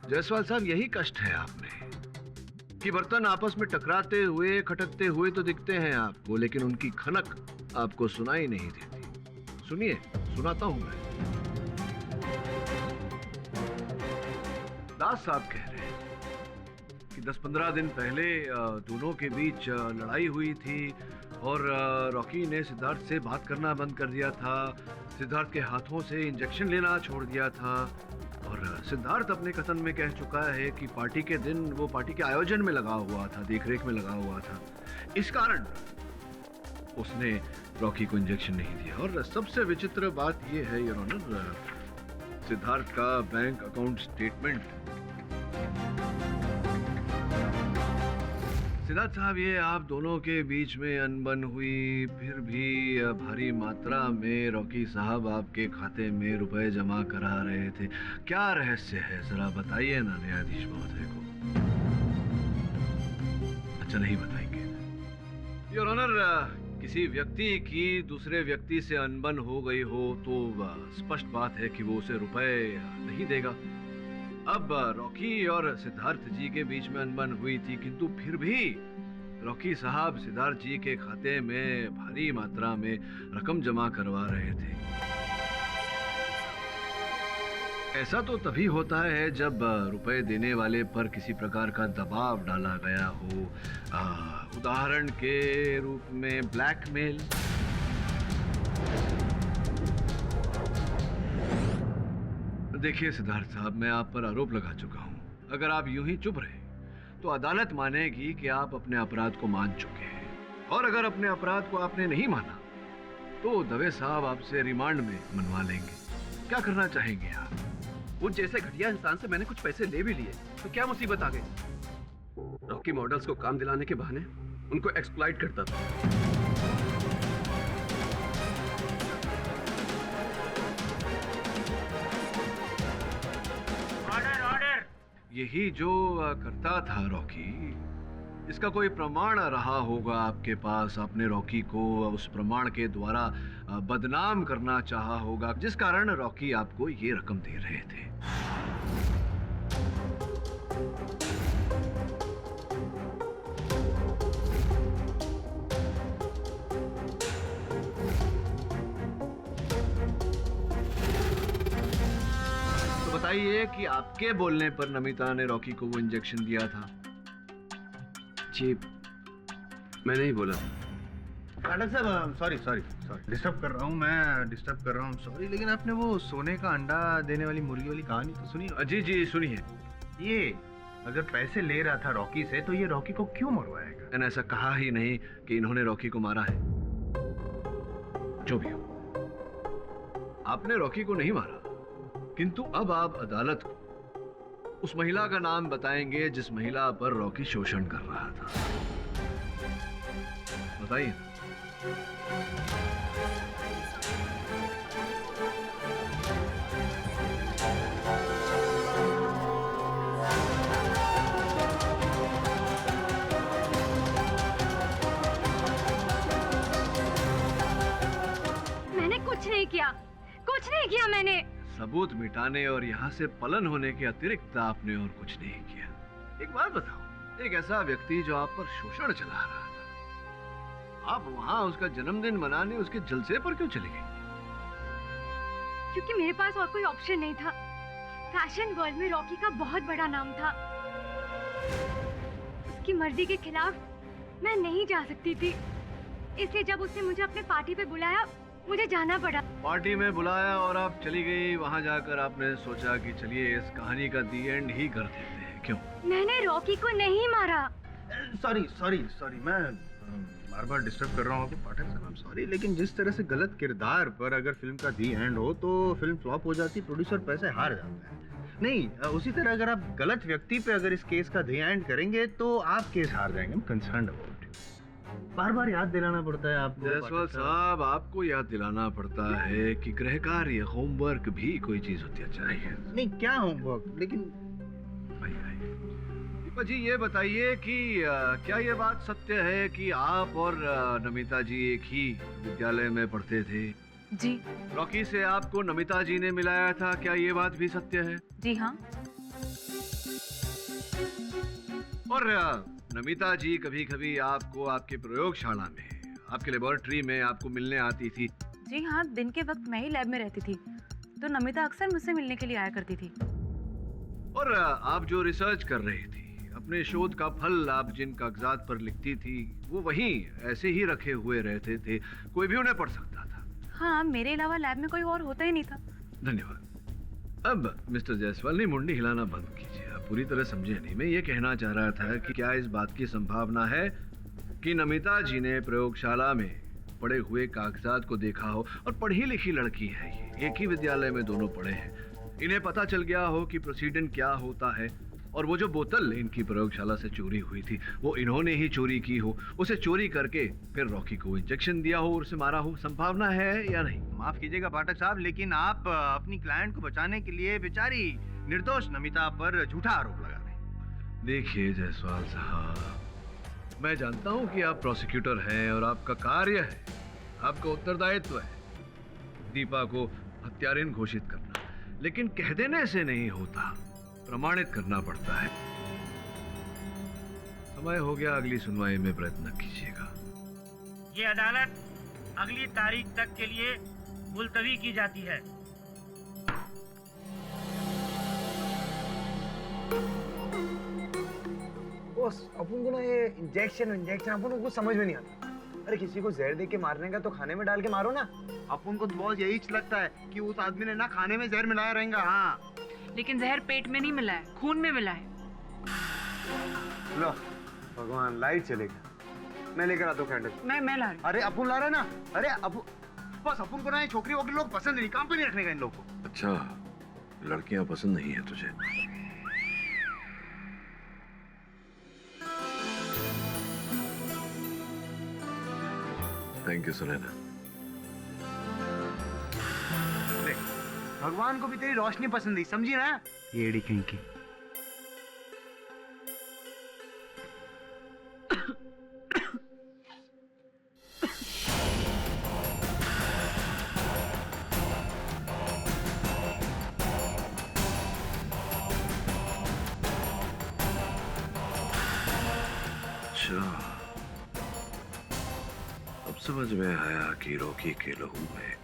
जायसवाल साहब, यही कष्ट है आप में कि बर्तन आपस में टकराते हुए खटकते हुए तो दिखते हैं आपको, लेकिन उनकी खनक आपको सुनाई नहीं देती। सुनिए, सुनाता हूं मैं। दास साहब कह रहे हैं कि 10-15 दिन पहले दोनों के बीच लड़ाई हुई थी और रॉकी ने सिद्धार्थ से बात करना बंद कर दिया था, सिद्धार्थ के हाथों से इंजेक्शन लेना छोड़ दिया था और सिद्धार्थ अपने कथन में कह चुका है कि पार्टी के दिन वो पार्टी के आयोजन में लगा हुआ था, देखरेख में लगा हुआ था। इस कारण उसने रॉकी को इंजेक्शन नहीं दिया। और सबसे विचित्र बात यह है योर ऑनर, सिद्धार्थ का बैंक अकाउंट स्टेटमेंट। सिद्धार्थ साहब, ये आप दोनों के बीच में अनबन हुई, फिर भी भारी मात्रा में रॉकी साहब आपके खाते में रुपए जमा करा रहे थे। क्या रहस्य है, जरा बताइए ना न्यायाधीश महोदय को। अच्छा, नहीं बताएंगे योर ऑनर। किसी व्यक्ति की दूसरे व्यक्ति से अनबन हो गई हो तो स्पष्ट बात है कि वो उसे रुपए नहीं देगा। अब रॉकी और सिद्धार्थ जी के बीच में अनबन हुई थी, किंतु फिर भी रॉकी साहब सिद्धार्थ जी के खाते में भारी मात्रा में रकम जमा करवा रहे थे। ऐसा तो तभी होता है जब रुपए देने वाले पर किसी प्रकार का दबाव डाला गया हो, उदाहरण के रूप में ब्लैकमेल। देखिए सिद्धार्थ साहब, मैं आप पर आरोप लगा चुका हूं। अगर आप यूं ही चुप रहे तो अदालत मानेगी कि आप अपने अपराध को मान चुके हैं। और अगर अपने अपराध को आपने नहीं माना तो दवे साहब आपसे रिमांड में मनवा लेंगे। क्या करना चाहेंगे आप? वो जैसे घटिया इंसान से मैंने कुछ पैसे ले भी लिए तो क्या मुसीबत आ गई? रॉकी मॉडल्स को काम दिलाने के बहाने उनको एक्सप्लॉइट करता था। Order order. यही जो करता था रॉकी, इसका कोई प्रमाण रहा होगा आपके पास। आपने रॉकी को उस प्रमाण के द्वारा बदनाम करना चाहा होगा, जिस कारण रॉकी आपको ये रकम दे रहे थे। तो बताइए कि आपके बोलने पर नमिता ने रॉकी को वो इंजेक्शन दिया था? जी मैं नहीं बोला। डॉक्टर साहब सॉरी डिस्टर्ब कर रहा हूँ, मैं डिस्टर्ब कर रहा हूँ, सॉरी। लेकिन आपने वो सोने का अंडा देने वाली मुर्गी वाली कहानी तो सुनी? जी जी सुनिए। ये अगर पैसे ले रहा था रॉकी से तो ये रॉकी को क्यों मरवाएगा? मैंने ऐसा कहा ही नहीं कि इन्होंने रॉकी को मारा है। जो भी हो, आपने रॉकी को नहीं मारा, किंतु अब आप अदालत को उस महिला का नाम बताएंगे जिस महिला पर रॉकी शोषण कर रहा था। बताइए। मैंने कुछ नहीं किया मैंने। सबूत मिटाने और यहाँ से पलन होने के अतिरिक्त आपने और कुछ नहीं किया। एक बात बताओ, एक ऐसा व्यक्ति जो आप पर शोषण चला रहा था, आप वहाँ उसका जन्मदिन मनाने उसके जलसे पर क्यों चले गए? क्योंकि मेरे पास और कोई ऑप्शन नहीं था। फैशन वर्ल्ड में रॉकी का बहुत बड़ा नाम था। उसकी मर्जी के खिलाफ मैं नहीं जा सकती थी, इसलिए जब उसने मुझे अपने पार्टी पे बुलाया मुझे जाना पड़ा। पार्टी में बुलाया और आप चली गई। वहाँ जाकर आपने सोचा कि चलिए इस कहानी का दी एंड ही कर देते हैं। क्यों? मैंने रॉकी को नहीं मारा। सॉरी मैं बार बार डिस्टर्ब कर रहा हूँ आपको पाठक साहब, सॉरी। लेकिन जिस तरह से गलत किरदार पर अगर फिल्म का दी एंड हो तो फिल्म फ्लॉप हो जाती, प्रोड्यूसर पैसे हार जाता है। नहीं, उसी तरह अगर आप गलत व्यक्ति पे अगर इस केस का दी एंड करेंगे तो आप केस हार जाएंगे। कंसर्न अबाउट बार बार याद दिलाना पड़ता है आपको। जयसवाल साहब, आपको याद दिलाना पड़ता है कि गृह कार्य, होमवर्क भी कोई चीज होती चाहिए। नहीं, क्या होमवर्क? लेकिन दीपा जी ये बताइए कि क्या ये बात सत्य है कि आप और नमिता जी एक ही विद्यालय में पढ़ते थे? जी। रॉकी से आपको नमिता जी ने मिलाया था, क्या ये बात भी सत्य है? जी हाँ। और नमिता जी कभी कभी आपको आपके प्रयोगशाला में, आपके लेबोरेटरी में आपको मिलने आती थी? जी हाँ, दिन के वक्त मैं ही लैब में रहती थी तो नमिता अक्सर मुझसे मिलने के लिए आया करती थी। और आप जो रिसर्च कर रही थी, अपने शोध का फल आप जिन कागजात पर लिखती थी वो वहीं ऐसे ही रखे हुए रहते थे, कोई भी उन्हें पढ़ सकता था? हाँ, मेरे अलावा लैब में कोई और होता ही नहीं था। धन्यवाद। अब मिस्टर जायसवाल ने मुंडी हिलाना बंद कीजिए, आप पूरी तरह समझे नहीं। मैं ये कहना चाह रहा था कि क्या इस बात की संभावना है कि नमिता जी ने प्रयोगशाला में पड़े हुए कागजात को देखा हो, और पढ़ी लिखी लड़की है ये, एक ही विद्यालय में दोनों पढ़े हैं, इन्हें पता चल गया हो कि प्रोसीडेंट क्या होता है, और वो जो बोतल इनकी प्रयोगशाला से चोरी हुई थी वो इन्होंने ही चोरी की हो, उसे चोरी करके फिर रॉकी को इंजेक्शन दिया हो और उसे मारा हो। संभावना है या नहीं? माफ कीजिएगा पाठक साहब, लेकिन आप अपनी क्लाइंट को बचाने के लिए बेचारी निर्दोष नमिता पर झूठा आरोप लगा रहे हैं। देखिए जायसवाल साहब, मैं जानता हूं कि आप प्रोसिक्यूटर हैं और आपका कार्य है, आपका उत्तरदायित्व है दीपा को हत्यारिन घोषित करना, लेकिन कह देने से नहीं होता, प्रमाणित करना पड़ता है। समय हो गया, अगली सुनवाई में प्रयत्न कीजिएगा। ये अदालत अगली तारीख तक के लिए मुलतवी की जाती है। बॉस, अपन को ना ये इंजेक्शन अपन को कुछ समझ में नहीं आता। अरे किसी को जहर दे के मारने का तो खाने में डाल के मारो ना। अपन को तो बॉस यही लगता है कि उस आदमी ने ना खाने में जहर मिलाया रहेगा। हाँ, लेकिन जहर पेट में नहीं मिला है, खून में मिला है। लो भगवान, लाइट चलेगा। मैं लेकर आता हूँ कैंडल। मैं ला रही। अरे अपुन ला रहा है ना। अरे अपुन, बस अपुन को ना ये छोकरी वोकरी लोग पसंद नहीं, काम पे नहीं रखने का इन लोग को। अच्छा, लड़कियां पसंद नहीं है तुझे? Thank you Sunaina. भगवान को भी तेरी रोशनी पसंद ही, समझी ना? येड़ी कहीं की। अब समझ में आया कि रॉकी के लहू में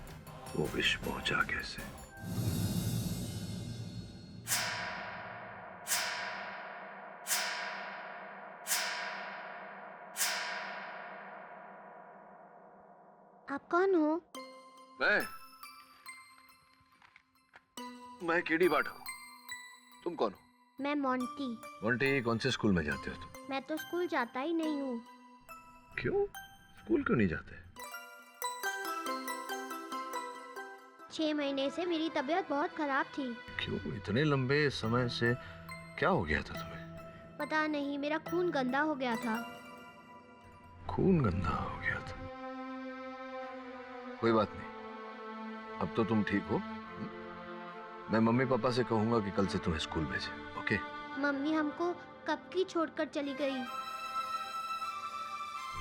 वो विष पहुंचा कैसे। आप कौन हो? मैं केडी बाट हूँ। तुम कौन हो? मैं मोंटी। मोंटी, कौन से स्कूल में जाते हो तुम? मैं तो स्कूल जाता ही नहीं हूँ। क्यों? स्कूल क्यों नहीं जाते? 6 महीने से मेरी तबीयत बहुत खराब थी। क्यों? इतने लंबे समय से क्या हो गया था तुम्हें? पता नहीं, मेरा खून गंदा हो गया था। खून गंदा हो गया था? कोई बात नहीं, अब तो तुम ठीक हो। मैं मम्मी पापा से कहूंगा कि कल से तुम्हें स्कूल भेजे। ओके? मम्मी हमको कब की छोड़कर चली गई।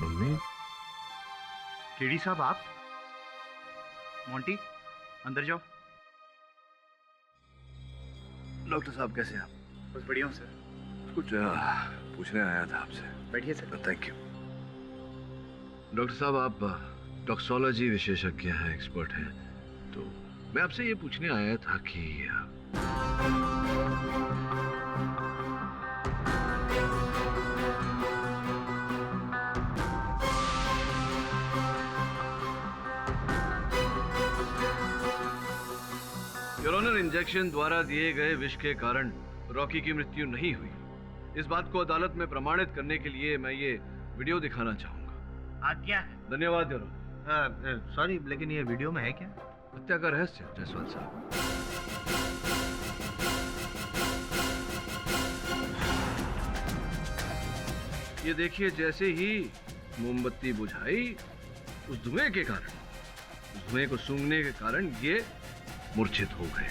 मम्मी? केडी साहब आप? मोंटी अंदर जाओ। डॉक्टर साहब कैसे हैं आप? बस बढ़िया हूँ सर। कुछ पूछने आया था आपसे। बैठिए सर। Thank you. डॉक्टर साहब, आप टॉक्सोलॉजी विशेषज्ञ हैं, एक्सपर्ट हैं, तो मैं आपसे ये पूछने आया था कि योर ऑनर, इंजेक्शन द्वारा दिए गए विष के कारण रॉकी की मृत्यु नहीं हुई। इस बात को अदालत में प्रमाणित करने के लिए मैं ये वीडियो दिखाना चाहूंगा। आज्ञा है। धन्यवाद योर ऑनर। सॉरी, लेकिन ये वीडियो में है क्या? हत्या का रहस्य जायसवाल साहब। ये देखिए, जैसे ही मोमबत्ती बुझाई, उस धुएं के कारण, उस धुएं को सूंघने के कारण ये मूर्छित हो गए।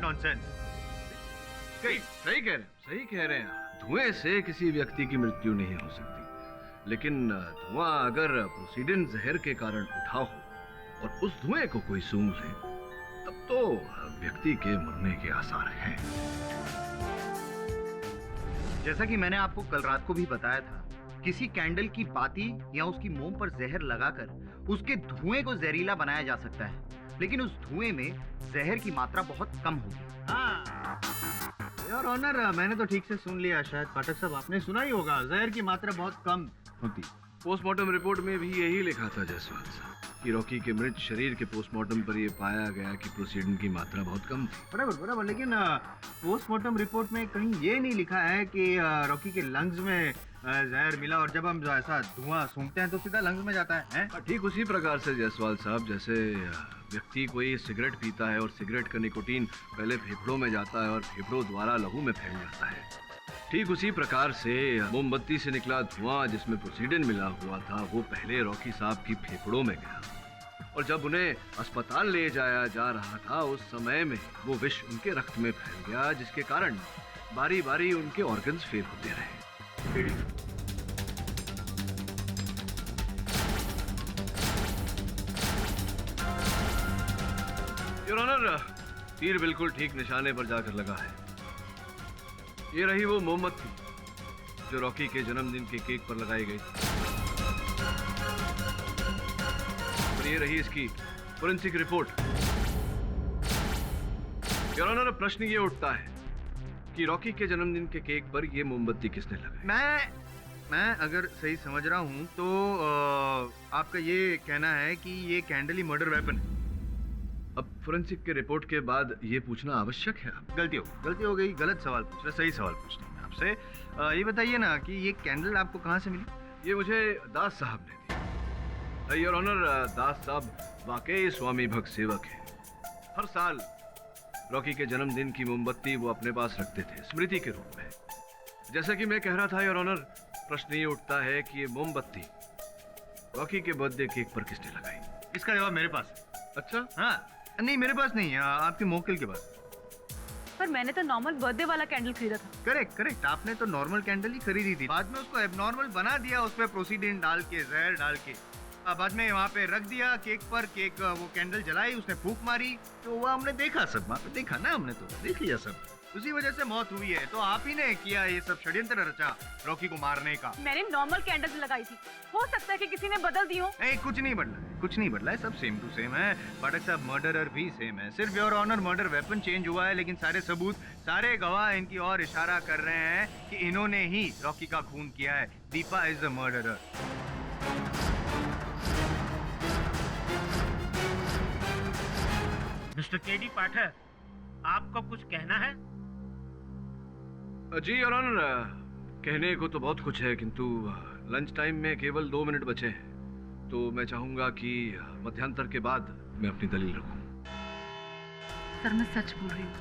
नॉनसेंस। सही कह रहे हैं। धुएं से किसी व्यक्ति की मृत्यु नहीं हो सकती, लेकिन धुआं अगर प्रोसीडिन जहर के कारण उठा हो और उस धुएं को कोई सूंघ ले, तब तो व्यक्ति के मरने के आसार हैं। जैसा कि मैंने आपको कल रात को भी बताया था, किसी कैंडल की पाती या उसकी मोम पर जहर लगाकर उसके धुएं को जहरीला बनाया जा सकता है, लेकिन उस धुएं में जहर की मात्रा बहुत कम होगी। योर ऑनर, मैंने तो ठीक से सुन लिया। शायद पाठक साहब आपने सुना ही होगा, जहर की मात्रा बहुत कम होती। पोस्टमार्टम रिपोर्ट में भी यही लिखा था जायसवाल साहब कि रॉकी के मृत शरीर के पोस्टमार्टम पर यह पाया गया कि प्रोसीडिन की मात्रा बहुत कम थी। बराबर, लेकिन पोस्टमार्टम रिपोर्ट में कहीं ये नहीं लिखा है कि रॉकी के लंग्स में जहर मिला और जब हम ऐसा धुआं सूंघते हैं तो सीधा लंग्स में जाता है। ठीक उसी प्रकार से जायसवाल साहब, जैसे व्यक्ति कोई सिगरेट पीता है और सिगरेट का निकोटीन पहले फेफड़ों में जाता है और फेफड़ों द्वारा लहू में फैल जाता है, ठीक उसी प्रकार से मोमबत्ती से निकला धुआं जिसमें प्रोसीडिन मिला हुआ था, वो पहले रॉकी साहब की फेफड़ों में गया और जब उन्हें अस्पताल ले जाया जा रहा था, उस समय में वो विष उनके रक्त में फैल गया, जिसके कारण बारी बारी उनके ऑर्गन्स फेल होते रहे। योर ऑनर, तीर बिल्कुल ठीक निशाने पर जाकर लगा है। ये रही वो मोमबत्ती जो रॉकी के जन्मदिन के केक पर लगाई गई थी, और ये रही इसकी फोरेंसिक रिपोर्ट। योर ऑनर, प्रश्न ये उठता है कि रॉकी के जन्मदिन के केक पर ये मोमबत्ती किसने लगाई? मैं अगर सही समझ रहा हूँ तो आपका ये कहना है कि ये कैंडल ही मर्डर वेपन है। अब फोरेंसिक के रिपोर्ट के बाद ये पूछना आवश्यक है। गलती हो गई, गलत सवाल पूछ रहा, सही सवाल पूछता हूँ मैं आपसे। ये बताइए ना कि ये कैंडल आपको कहाँ से मिली? ये मुझे दास साहब ने दी। योर ऑनर, दास साहब वाकई स्वामी भक्त सेवक है। हर साल रॉकी के जन्मदिन की मोमबत्ती वो अपने पास रखते थे स्मृति के रूप में। जैसा कि मैं कह रहा था योर ऑनर, प्रश्न ये उठता है कि ये मोमबत्ती रॉकी के बर्थडे केक पर किसने लगाई? इसका जवाब मेरे पास है। अच्छा? हाँ, नहीं मेरे पास नहीं, आपके मोक्किल के पास। पर मैंने तो नॉर्मल बर्थडे वाला कैंडल खरीदा था। करेक्ट, आपने तो नॉर्मल कैंडल ही खरीदी थी, बाद में उसको एबनॉर्मल बना दिया, उसपे प्रोसीडिन डाल के, जहर डाल के, बाद में वहाँ पे रख दिया केक पर। केक वो कैंडल जलाई, उसने फूंक मारी, तो वो हमने देखा, सब वहाँ पे देखा ना, हमने तो देख लिया सब, उसी वजह से मौत हुई है। तो आप ही ने किया ये सब षड्यंत्र रचा रॉकी को मारने का। मैंने नॉर्मल कैंडल लगाई थी, हो सकता है कि किसी ने बदल दी हो। नहीं, कुछ नहीं बदला है, सब सेम टू सेम है। पाठक साहब, मर्डरर भी सेम है, सिर्फ your honour murder weapon change हुआ है, लेकिन सारे सबूत, सारे गवाह इनकी ओर इशारा कर रहे हैं कि इन्होंने ही रॉकी का खून किया है। Deepa is the murderer. Mister KD Pathak, आपको कुछ कहना है? जी योर ऑनर, कहने को तो बहुत कुछ है, किंतु लंच टाइम में केवल 2 मिनट बचे हैं, तो मैं चाहूंगा कि मध्यांतर के बाद मैं अपनी दलील रखूं। सर, मैं सच बोल रही हूँ।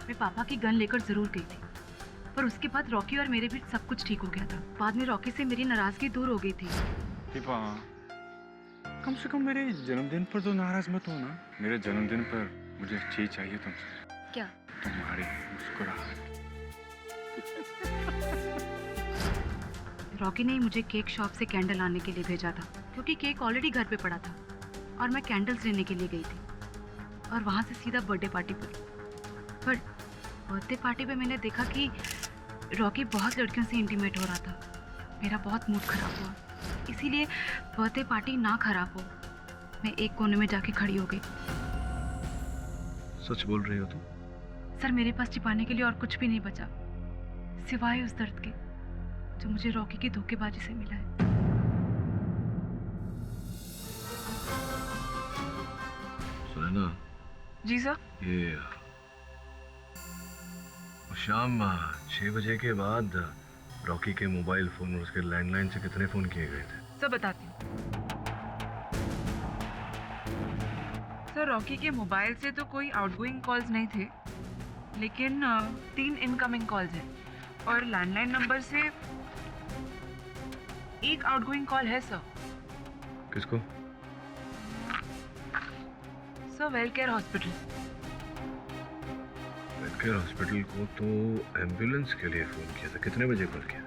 मैं पापा की गन लेकर जरूर गई थी, पर उसके बाद रॉकी और मेरे बीच सब कुछ ठीक हो गया था। बाद में रॉकी से मेरी नाराजगी दूर हो गई थी। दीपा, कम से कम मेरे जन्मदिन पर तो नाराज मत हो ना। मेरे जन्मदिन पर मुझे चीज चाहिए तुमसे। क्या? तुम्हारी मुस्कुराहट। रॉकी ने मुझे केक शॉप से कैंडल लाने के लिए भेजा था, क्योंकि केक ऑलरेडी घर पे पड़ा था और मैं कैंडल्स लेने के लिए गई थी, और वहाँ से सीधा बर्थडे पार्टी पर बर्थडे पार्टी पे मैंने देखा कि रॉकी बहुत लड़कियों से इंटीमेट हो रहा था। मेरा बहुत मूड खराब हुआ, इसीलिए बर्थडे पार्टी ना खराब हो, मैं एक कोने में जाके खड़ी हो गई। सच बोल रही हो तुम? सर, मेरे पास छिपाने के लिए और कुछ भी नहीं बचा, सिवाय उस दर्द के जो मुझे रॉकी की धोखेबाजी से मिला है। सुनैना। जी सर। ये शाम 6 बजे के बाद रॉकी के मोबाइल फोन और उसके लैंडलाइन से कितने फोन किए गए थे? सर, बताती हूँ। सर, रॉकी के मोबाइल से तो कोई आउटगोइंग कॉल्स नहीं थे, लेकिन 3 इनकमिंग कॉल्स हैं, और लैंडलाइन नंबर से एक आउटगोइंग कॉल है सर। किसको? Sir, Welcare hospital. Welcare hospital को तो एम्बुलेंस के लिए फोन किया था। कितने बजे कॉल किया?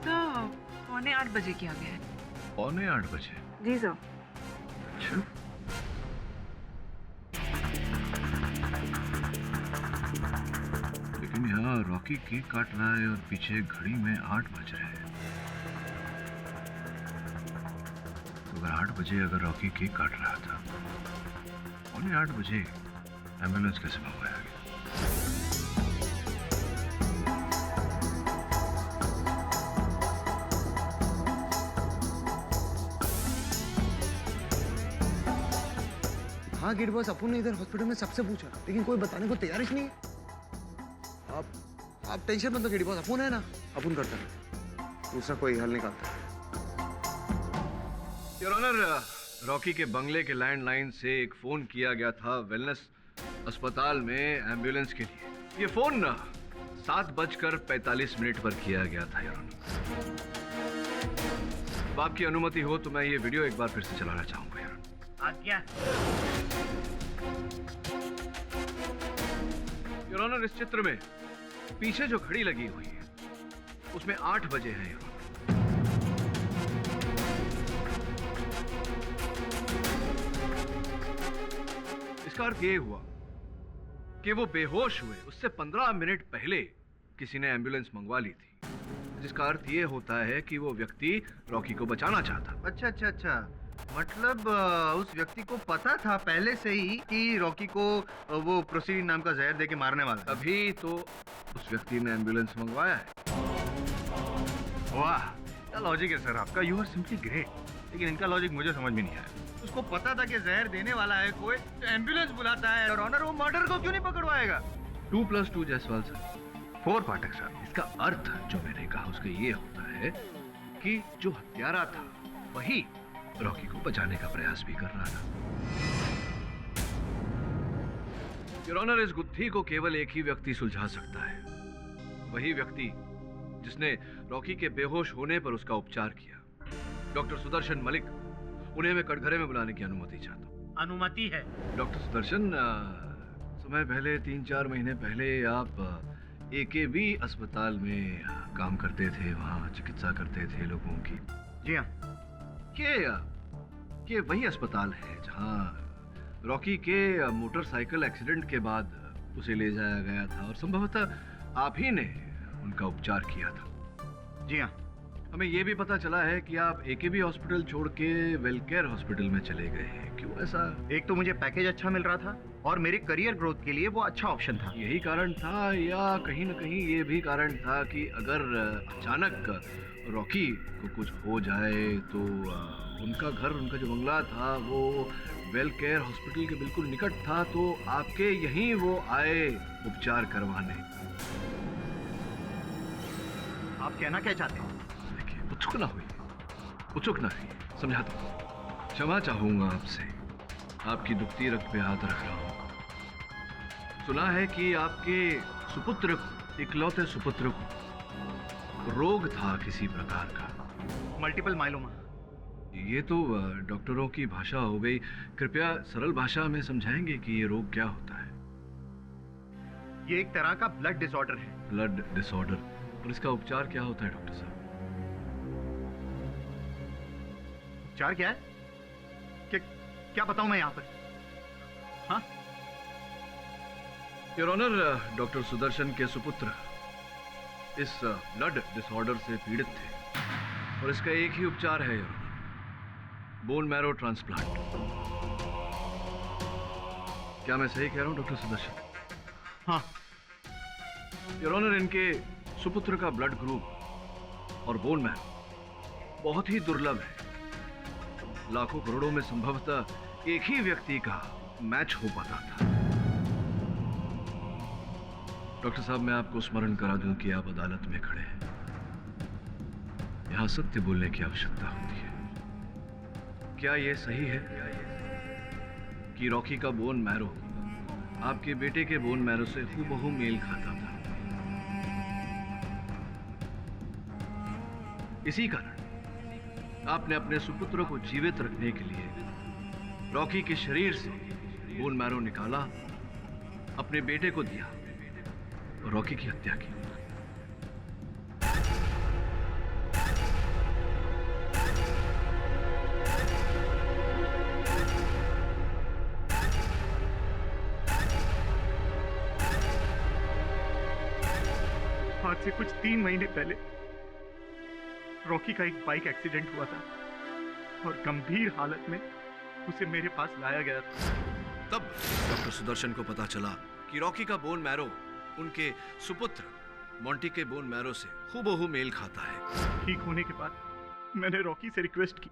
सर, 7:45 बजे किया गया है। 7:45 बजे? जी सर। अच्छा, लेकिन यहाँ रॉकी केक काट रहा है और पीछे घड़ी में 8 बज रहे हैं। तो अगर 8 बजे अगर रॉकी केक काट रहा था, 7:45 बजे एम्बुलेंस कैसे मंगवाया गया? हाँ गेट बॉस, अपुन ने इधर हॉस्पिटल में सबसे पूछा, लेकिन कोई बताने को तैयार ही नहीं है। आप टेंशन मत लो गेट बॉस, अपुन है ना, अपुन करता है, दूसरा कोई हल निकालता है। योर ऑनर, रॉकी के बंगले के लैंडलाइन से एक फोन किया गया था वेलनेस अस्पताल में एम्बुलेंस के लिए। ये फोन 7:45 पर किया गया था योर ऑनर। अब आपकी अनुमति हो तो मैं ये वीडियो एक बार फिर से चलाना चाहूंगा योर ऑनर। आज्ञा। योर ऑनर, इस चित्र में पीछे जो घड़ी लगी हुई है उसमें 8 बजे है योर ऑनर। इसका अर्थ ये हुआ कि वो बेहोश हुए उससे 15 मिनट पहले किसी ने एम्बुलेंस मंगवा ली थी, जिसका अर्थ ये होता है कि वो व्यक्ति रॉकी को बचाना चाहता। अच्छा, मतलब उस व्यक्ति को पता था पहले से ही कि रॉकी को वो प्रोसीडिन नाम का जहर देके मारने वाला है। तभी तो उस व्यक्ति ने एम्बुलेंस मंगवाया है। वाह, क्या लॉजिक है सर आपका, यू आर सिंपली ग्रेट। लेकिन इनका लॉजिक मुझे समझ में नहीं आया। उसको पता था कि जहर देने वाला है कोई, तो एम्बुलेंस बुलाता है और ऑनर वो मर्डर को क्यों नहीं पकड़वाएगा? 2+2 जायसवाल सर। 4 पाठक सर। इसका अर्थ जो मैंने कहा उसका ये होता है कि जो हत्यारा था वही रॉकी को बचाने का प्रयास भी कर रहा था। योर ऑनर, इस गुत्थी को केवल एक ही व्यक्ति सुलझा सकता है, वही व्यक्ति जिसने रॉकी के बेहोश होने पर उसका उपचार किया। डॉक्टर सुदर्शन मलिक, उन्हें मैं कटघरे में बुलाने की अनुमति चाहता हूँ। अनुमति है। डॉक्टर सुदर्शन, समय पहले 3-4 महीने पहले आप AKB अस्पताल में काम करते थे, वहाँ चिकित्सा करते थे लोगों की। जी हाँ। के वही अस्पताल है जहाँ रॉकी के मोटरसाइकिल एक्सीडेंट के बाद उसे ले जाया गया था और संभवतः आप ही ने उनका उपचार किया था। जी हाँ। हमें यह भी पता चला है कि आप AKB हॉस्पिटल छोड़ के वेलकेयर हॉस्पिटल में चले गए हैं, क्यों ऐसा? एक तो मुझे पैकेज अच्छा मिल रहा था और मेरे करियर ग्रोथ के लिए वो अच्छा ऑप्शन था। यही कारण था या कहीं न कहीं ये भी कारण था कि अगर अचानक रॉकी को कुछ हो जाए तो उनका घर, उनका जो बंगला था वो वेलकेयर हॉस्पिटल के बिल्कुल निकट था, तो आपके यहीं वो आए उपचार करवाने। आप कहना क्या चाहते हैं? उत्सुक ना हुई, समझाता हूँ। क्षमा चाहूंगा आपसे, आपकी दुखती रग पे हाथ रख रहा हूँ। सुना है कि आपके सुपुत्र को, इकलौते सुपुत्र को रोग था किसी प्रकार का, मल्टीपल माइलोमा। ये तो डॉक्टरों की भाषा हो गई, कृपया सरल भाषा में समझाएंगे कि ये रोग क्या होता है? ये एक तरह का ब्लड डिसऑर्डर है। ब्लड डिसऑर्डर, और इसका उपचार क्या होता है डॉक्टर साहब? उपचार क्या है? क्या बताऊं मैं यहाँ पर? हाँ? योर ऑनर, डॉक्टर सुदर्शन के सुपुत्र इस ब्लड डिसऑर्डर से पीड़ित थे और इसका एक ही उपचार है your honour, bone marrow transplant. क्या मैं सही कह रहा हूं डॉक्टर सुदर्शन? हाँ। योर ऑनर, इनके सुपुत्र का ब्लड ग्रुप और बोन मैरो बहुत ही दुर्लभ है। लाखों करोड़ों में संभवतः एक ही व्यक्ति का मैच हो पाता था। डॉक्टर साहब, मैं आपको स्मरण करा दूं कि आप अदालत में खड़े हैं। यहां सत्य बोलने की आवश्यकता होती है। क्या यह सही है कि रॉकी का बोन मैरो आपके बेटे के बोन मैरो से हूबहू मेल खाता था? इसी कारण आपने अपने सुपुत्र को जीवित रखने के लिए रॉकी के शरीर से बोन मैरो निकाला, अपने बेटे को दिया और रॉकी की हत्या की। आज से कुछ 3 महीने पहले रॉकी का एक बाइक एक्सीडेंट हुआ था और गंभीर हालत में उसे मेरे पास लाया गया था। तब डॉक्टर सुदर्शन को पता चला कि रॉकी का बोन मैरो उनके सुपुत्र मोंटी के बोन मैरो से हूबहू मेल खाता है। ठीक होने के बाद मैंने रॉकी से रिक्वेस्ट की,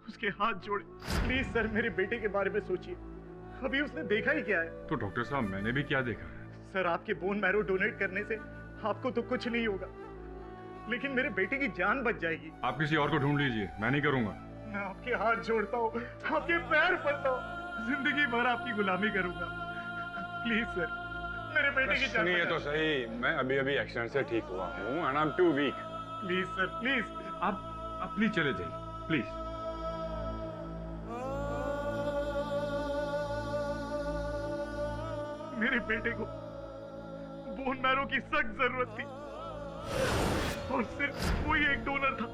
उसके हाथ जोड़े, प्लीज सर मेरे बेटे के बारे में सोचिए, अभी उसने देखा ही क्या है। तो डॉक्टर साहब, मैंने भी क्या देखा है? सर, आपके बोन मैरो डोनेट करने से आपको तो कुछ नहीं होगा, लेकिन मेरे बेटे की जान बच जाएगी। आप किसी और को ढूंढ लीजिए, मैं नहीं करूंगा। मैं आपके हाथ जोड़ता हूँ, आपके पैर पड़ता हूँ, जिंदगी भर आपकी गुलामी करूंगा। प्लीज सर, मेरे बेटे की जान सुनिए तो सही, मैं अभी अभी एक्सीडेंट से ठीक हुआ हूँ and I am too weak. Please sir, please. आप प्लीज चले जाइए, प्लीज। मेरे बेटे को बोन मैरो की सख्त जरूरत थी और सिर्फ कोई एक डोनर था,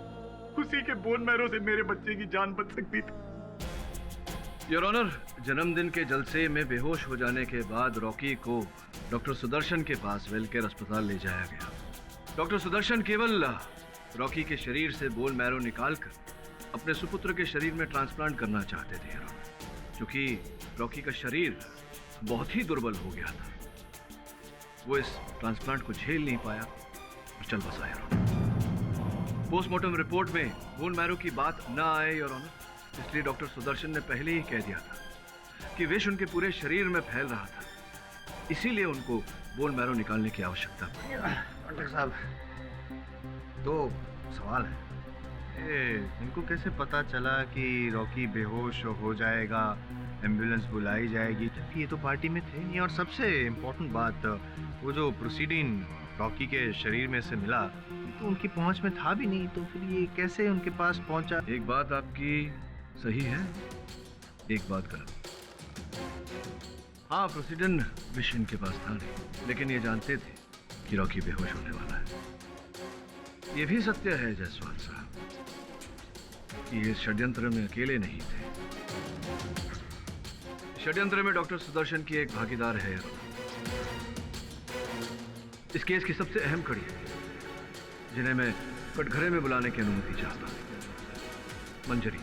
उसी के बोन मैरो से मेरे बच्चे की जान बच सकती थी। योर ऑनर, जन्मदिन के जलसे में बेहोश हो जाने के बाद रॉकी को डॉक्टर सुदर्शन के पास वेलकेयर अस्पताल ले जाया गया। डॉक्टर सुदर्शन केवल रॉकी के शरीर से बोन मैरो निकालकर अपने सुपुत्र के शरीर में ट्रांसप्लांट करना चाहते थे, क्योंकि रॉकी का शरीर बहुत ही दुर्बल हो गया था। वो इस ट्रांसप्लांट को झेल नहीं पाया और चल बसा। पोस्टमार्टम रिपोर्ट में बोन मैरो की बात न आए योर ऑनर, इसलिए डॉक्टर सुदर्शन ने पहले ही कह दिया था कि विष उनके पूरे शरीर में फैल रहा था, इसीलिए उनको बोन मैरो निकालने की आवश्यकता पड़ी। डॉक्टर साहब, दो सवाल है। इनको कैसे पता चला कि रॉकी बेहोश हो जाएगा, एम्बुलेंस बुलाई जाएगी, जबकि ये तो पार्टी में थे नहीं? और सबसे इम्पोर्टेंट बात, वो जो प्रोसीडिंग रॉकी के शरीर में से मिला तो उनकी पहुंच में था भी नहीं, तो फिर ये कैसे उनके पास पहुंचा? एक बात आपकी सही है, एक बात गलत। हाँ, प्रोसीडन विष इनके पास था नहीं, लेकिन ये जानते थे कि रॉकी बेहोश होने वाला है। ये भी सत्य है जायसवाल साहब कि ये षड्यंत्र में अकेले नहीं थे। षड्यंत्र में डॉक्टर सुदर्शन की एक भागीदार है। इस केस की सबसे अहम कड़ी है जिन्हें मैं कटघरे में बुलाने की अनुमति चाहता हूं, मंजरी।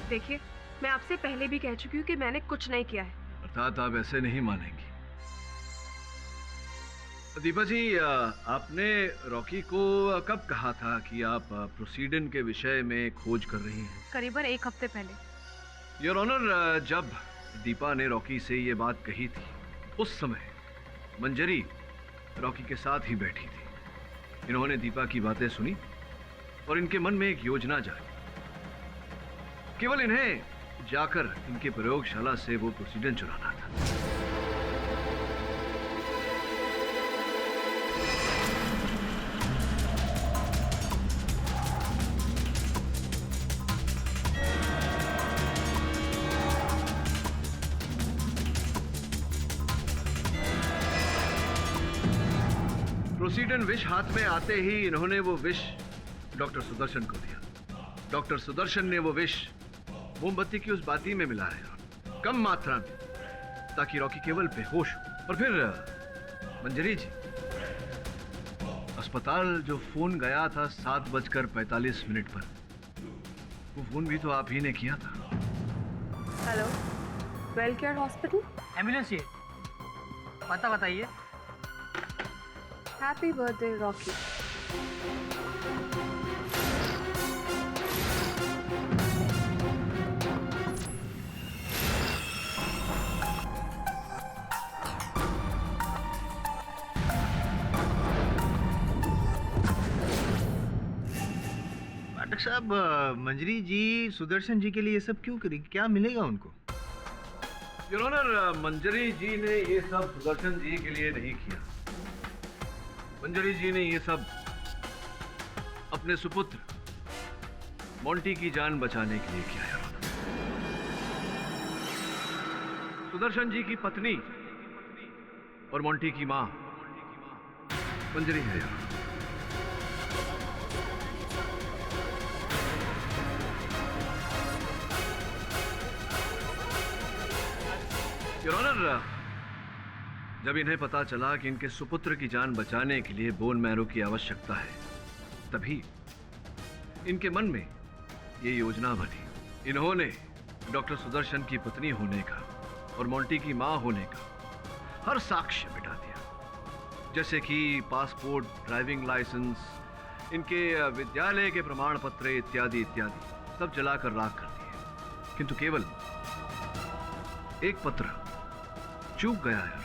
देखिए, मैं आपसे पहले भी कह चुकी हूँ कि मैंने कुछ नहीं किया है। अर्थात आप ऐसे नहीं मानेंगी। दीपा जी, आपने रॉकी को कब कहा था कि आप प्रोसीडन के विषय में खोज कर रही हैं? करीबन 1 हफ्ते पहले। योर ऑनर, जब दीपा ने रॉकी से ये बात कही थी, उस समय मंजरी रॉकी के साथ ही बैठी थी। इन्होंने दीपा की बातें सुनी और इनके मन में एक योजना जागी। केवल इन्हें जाकर इनके प्रयोगशाला से वो प्रोसीडन चुराना था। प्रोसीडन विष हाथ में आते ही इन्होंने वो विष डॉक्टर सुदर्शन को दिया। डॉक्टर सुदर्शन ने वो विष मोमबत्ती की उस बाती में मिलाया, कम मात्रा में, ताकि रॉकी केवल बेहोश हो। और फिर मंजरी जी, अस्पताल जो फोन गया था 7:45 पर, वो फोन भी तो आप ही ने किया था। Hello, well care hospital. Ambulance चाहिए, पता बताइए। Happy birthday Rocky. डॉक्टर साहब, मंजरी जी सुदर्शन जी के लिए ये सब क्यों करी? क्या मिलेगा उनको? योर ऑनर, मंजरी जी ने ये सब सुदर्शन जी के लिए नहीं किया। मंजरी जी ने ये सब अपने सुपुत्र मोंटी की जान बचाने के लिए किया है। सुदर्शन जी की पत्नी और मोंटी की मां मंजरी है। योर ऑनर, जब इन्हें पता चला कि इनके सुपुत्र की जान बचाने के लिए बोन मैरो की आवश्यकता है, तभी इनके मन में ये योजना बनी। इन्होंने डॉक्टर सुदर्शन की पत्नी होने का और मोंटी की मां होने का हर साक्ष्य मिटा दिया, जैसे कि पासपोर्ट, ड्राइविंग लाइसेंस, इनके विद्यालय के प्रमाण पत्र इत्यादि इत्यादि सब जलाकर राख कर दिए। किंतु केवल एक पत्र चूक गया है,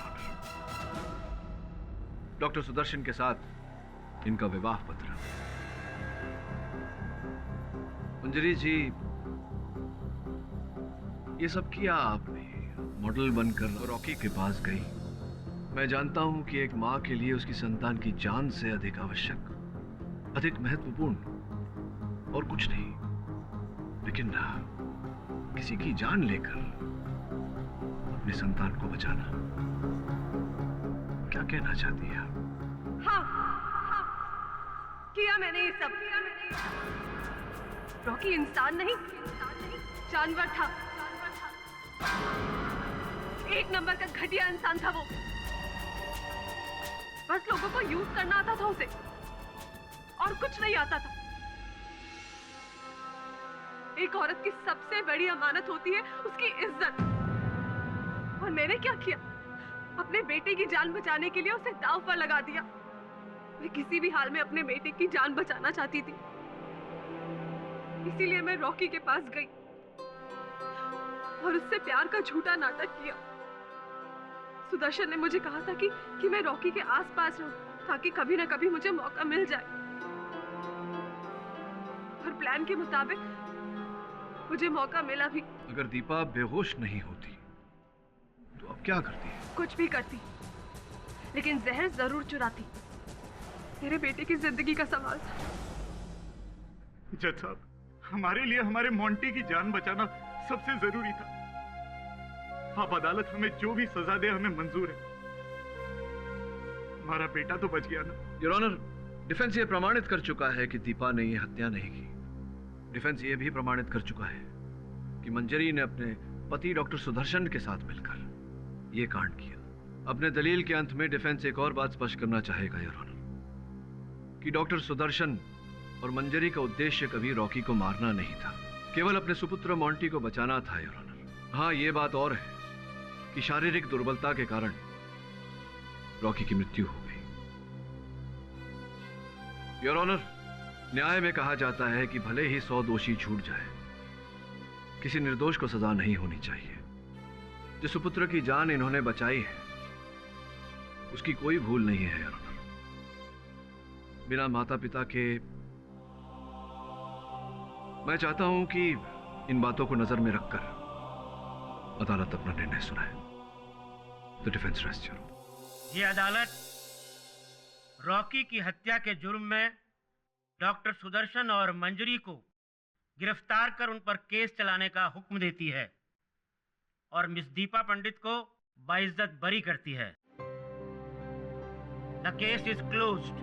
डॉक्टर सुदर्शन के साथ इनका विवाह पत्र। मंजरी जी, ये सब किया आपने, मॉडल बनकर रॉकी के पास गई। मैं जानता हूं कि एक मां के लिए उसकी संतान की जान से अधिक आवश्यक, अधिक महत्वपूर्ण और कुछ नहीं, लेकिन किसी की जान लेकर अपने संतान को बचाना। क्या कहना चाहती है? हाँ, किया मैंने ये सब। रॉकी इंसान नहीं, जानवर था। एक नंबर का घटिया इंसान था वो। बस लोगों को यूज करना आता था उसे, और कुछ नहीं आता था। एक औरत की सबसे बड़ी अमानत होती है उसकी इज्जत। और मैंने क्या किया? अपने बेटे की जान बचाने के लिए उसे दांव पर लगा दिया। मैं किसी भी हाल में अपने बेटे की जान बचाना चाहती थी, इसीलिए मैं रॉकी के पास गई और उससे प्यार का झूठा नाटक किया। सुदर्शन ने मुझे कहा था कि मैं रॉकी के आसपास रहूं ताकि कभी ना कभी मुझे मौका मिल जाए, और प्लान के मुताबिक मुझे मौका मिला भी। अगर दीपा बेहोश नहीं होती तो अब क्या करती? कुछ भी करती, लेकिन जहर जरूर चुराती। मेरे बेटे की जिंदगी का सवाल था। जज साहब, हमारे लिए हमारे मोंटी की जान बचाना सबसे जरूरी था। आप अदालत हमें जो भी सजा दे हमें मंजूर है। हमारा बेटा तो बच गया ना। योर ऑनर, डिफेंस ये प्रमाणित कर चुका है कि दीपा ने ये हत्या नहीं की। डिफेंस ये भी प्रमाणित कर चुका है कि मंजरी ने अपने पति डॉक्टर सुदर्शन के साथ मिलकर ये कांड किया। अपने दलील के अंत में डिफेंस एक और बात स्पष्ट करना चाहेगा योर ऑनर, कि डॉक्टर सुदर्शन और मंजरी का उद्देश्य कभी रॉकी को मारना नहीं था, केवल अपने सुपुत्र मोंटी को बचाना था योर ऑनर। हाँ, ये बात और है कि शारीरिक दुर्बलता के कारण रॉकी की मृत्यु हो गई। योर ऑनर, न्याय में कहा जाता है कि भले ही 100 दोषी छूट जाए, किसी निर्दोष को सजा नहीं होनी चाहिए। जिस सुपुत्र की जान इन्होंने बचाई है उसकी कोई भूल नहीं है योर ऑनर। बिना माता पिता के मैं चाहता हूं कि इन बातों को नजर में रखकर अदालत अपना निर्णय सुनाए। The defence rest your honour. ये अदालत रॉकी की हत्या के जुर्म में डॉक्टर सुदर्शन और मंजरी को गिरफ्तार कर उन पर केस चलाने का हुक्म देती है और मिस दीपा पंडित को बाइज्जत बरी करती है। The case is closed.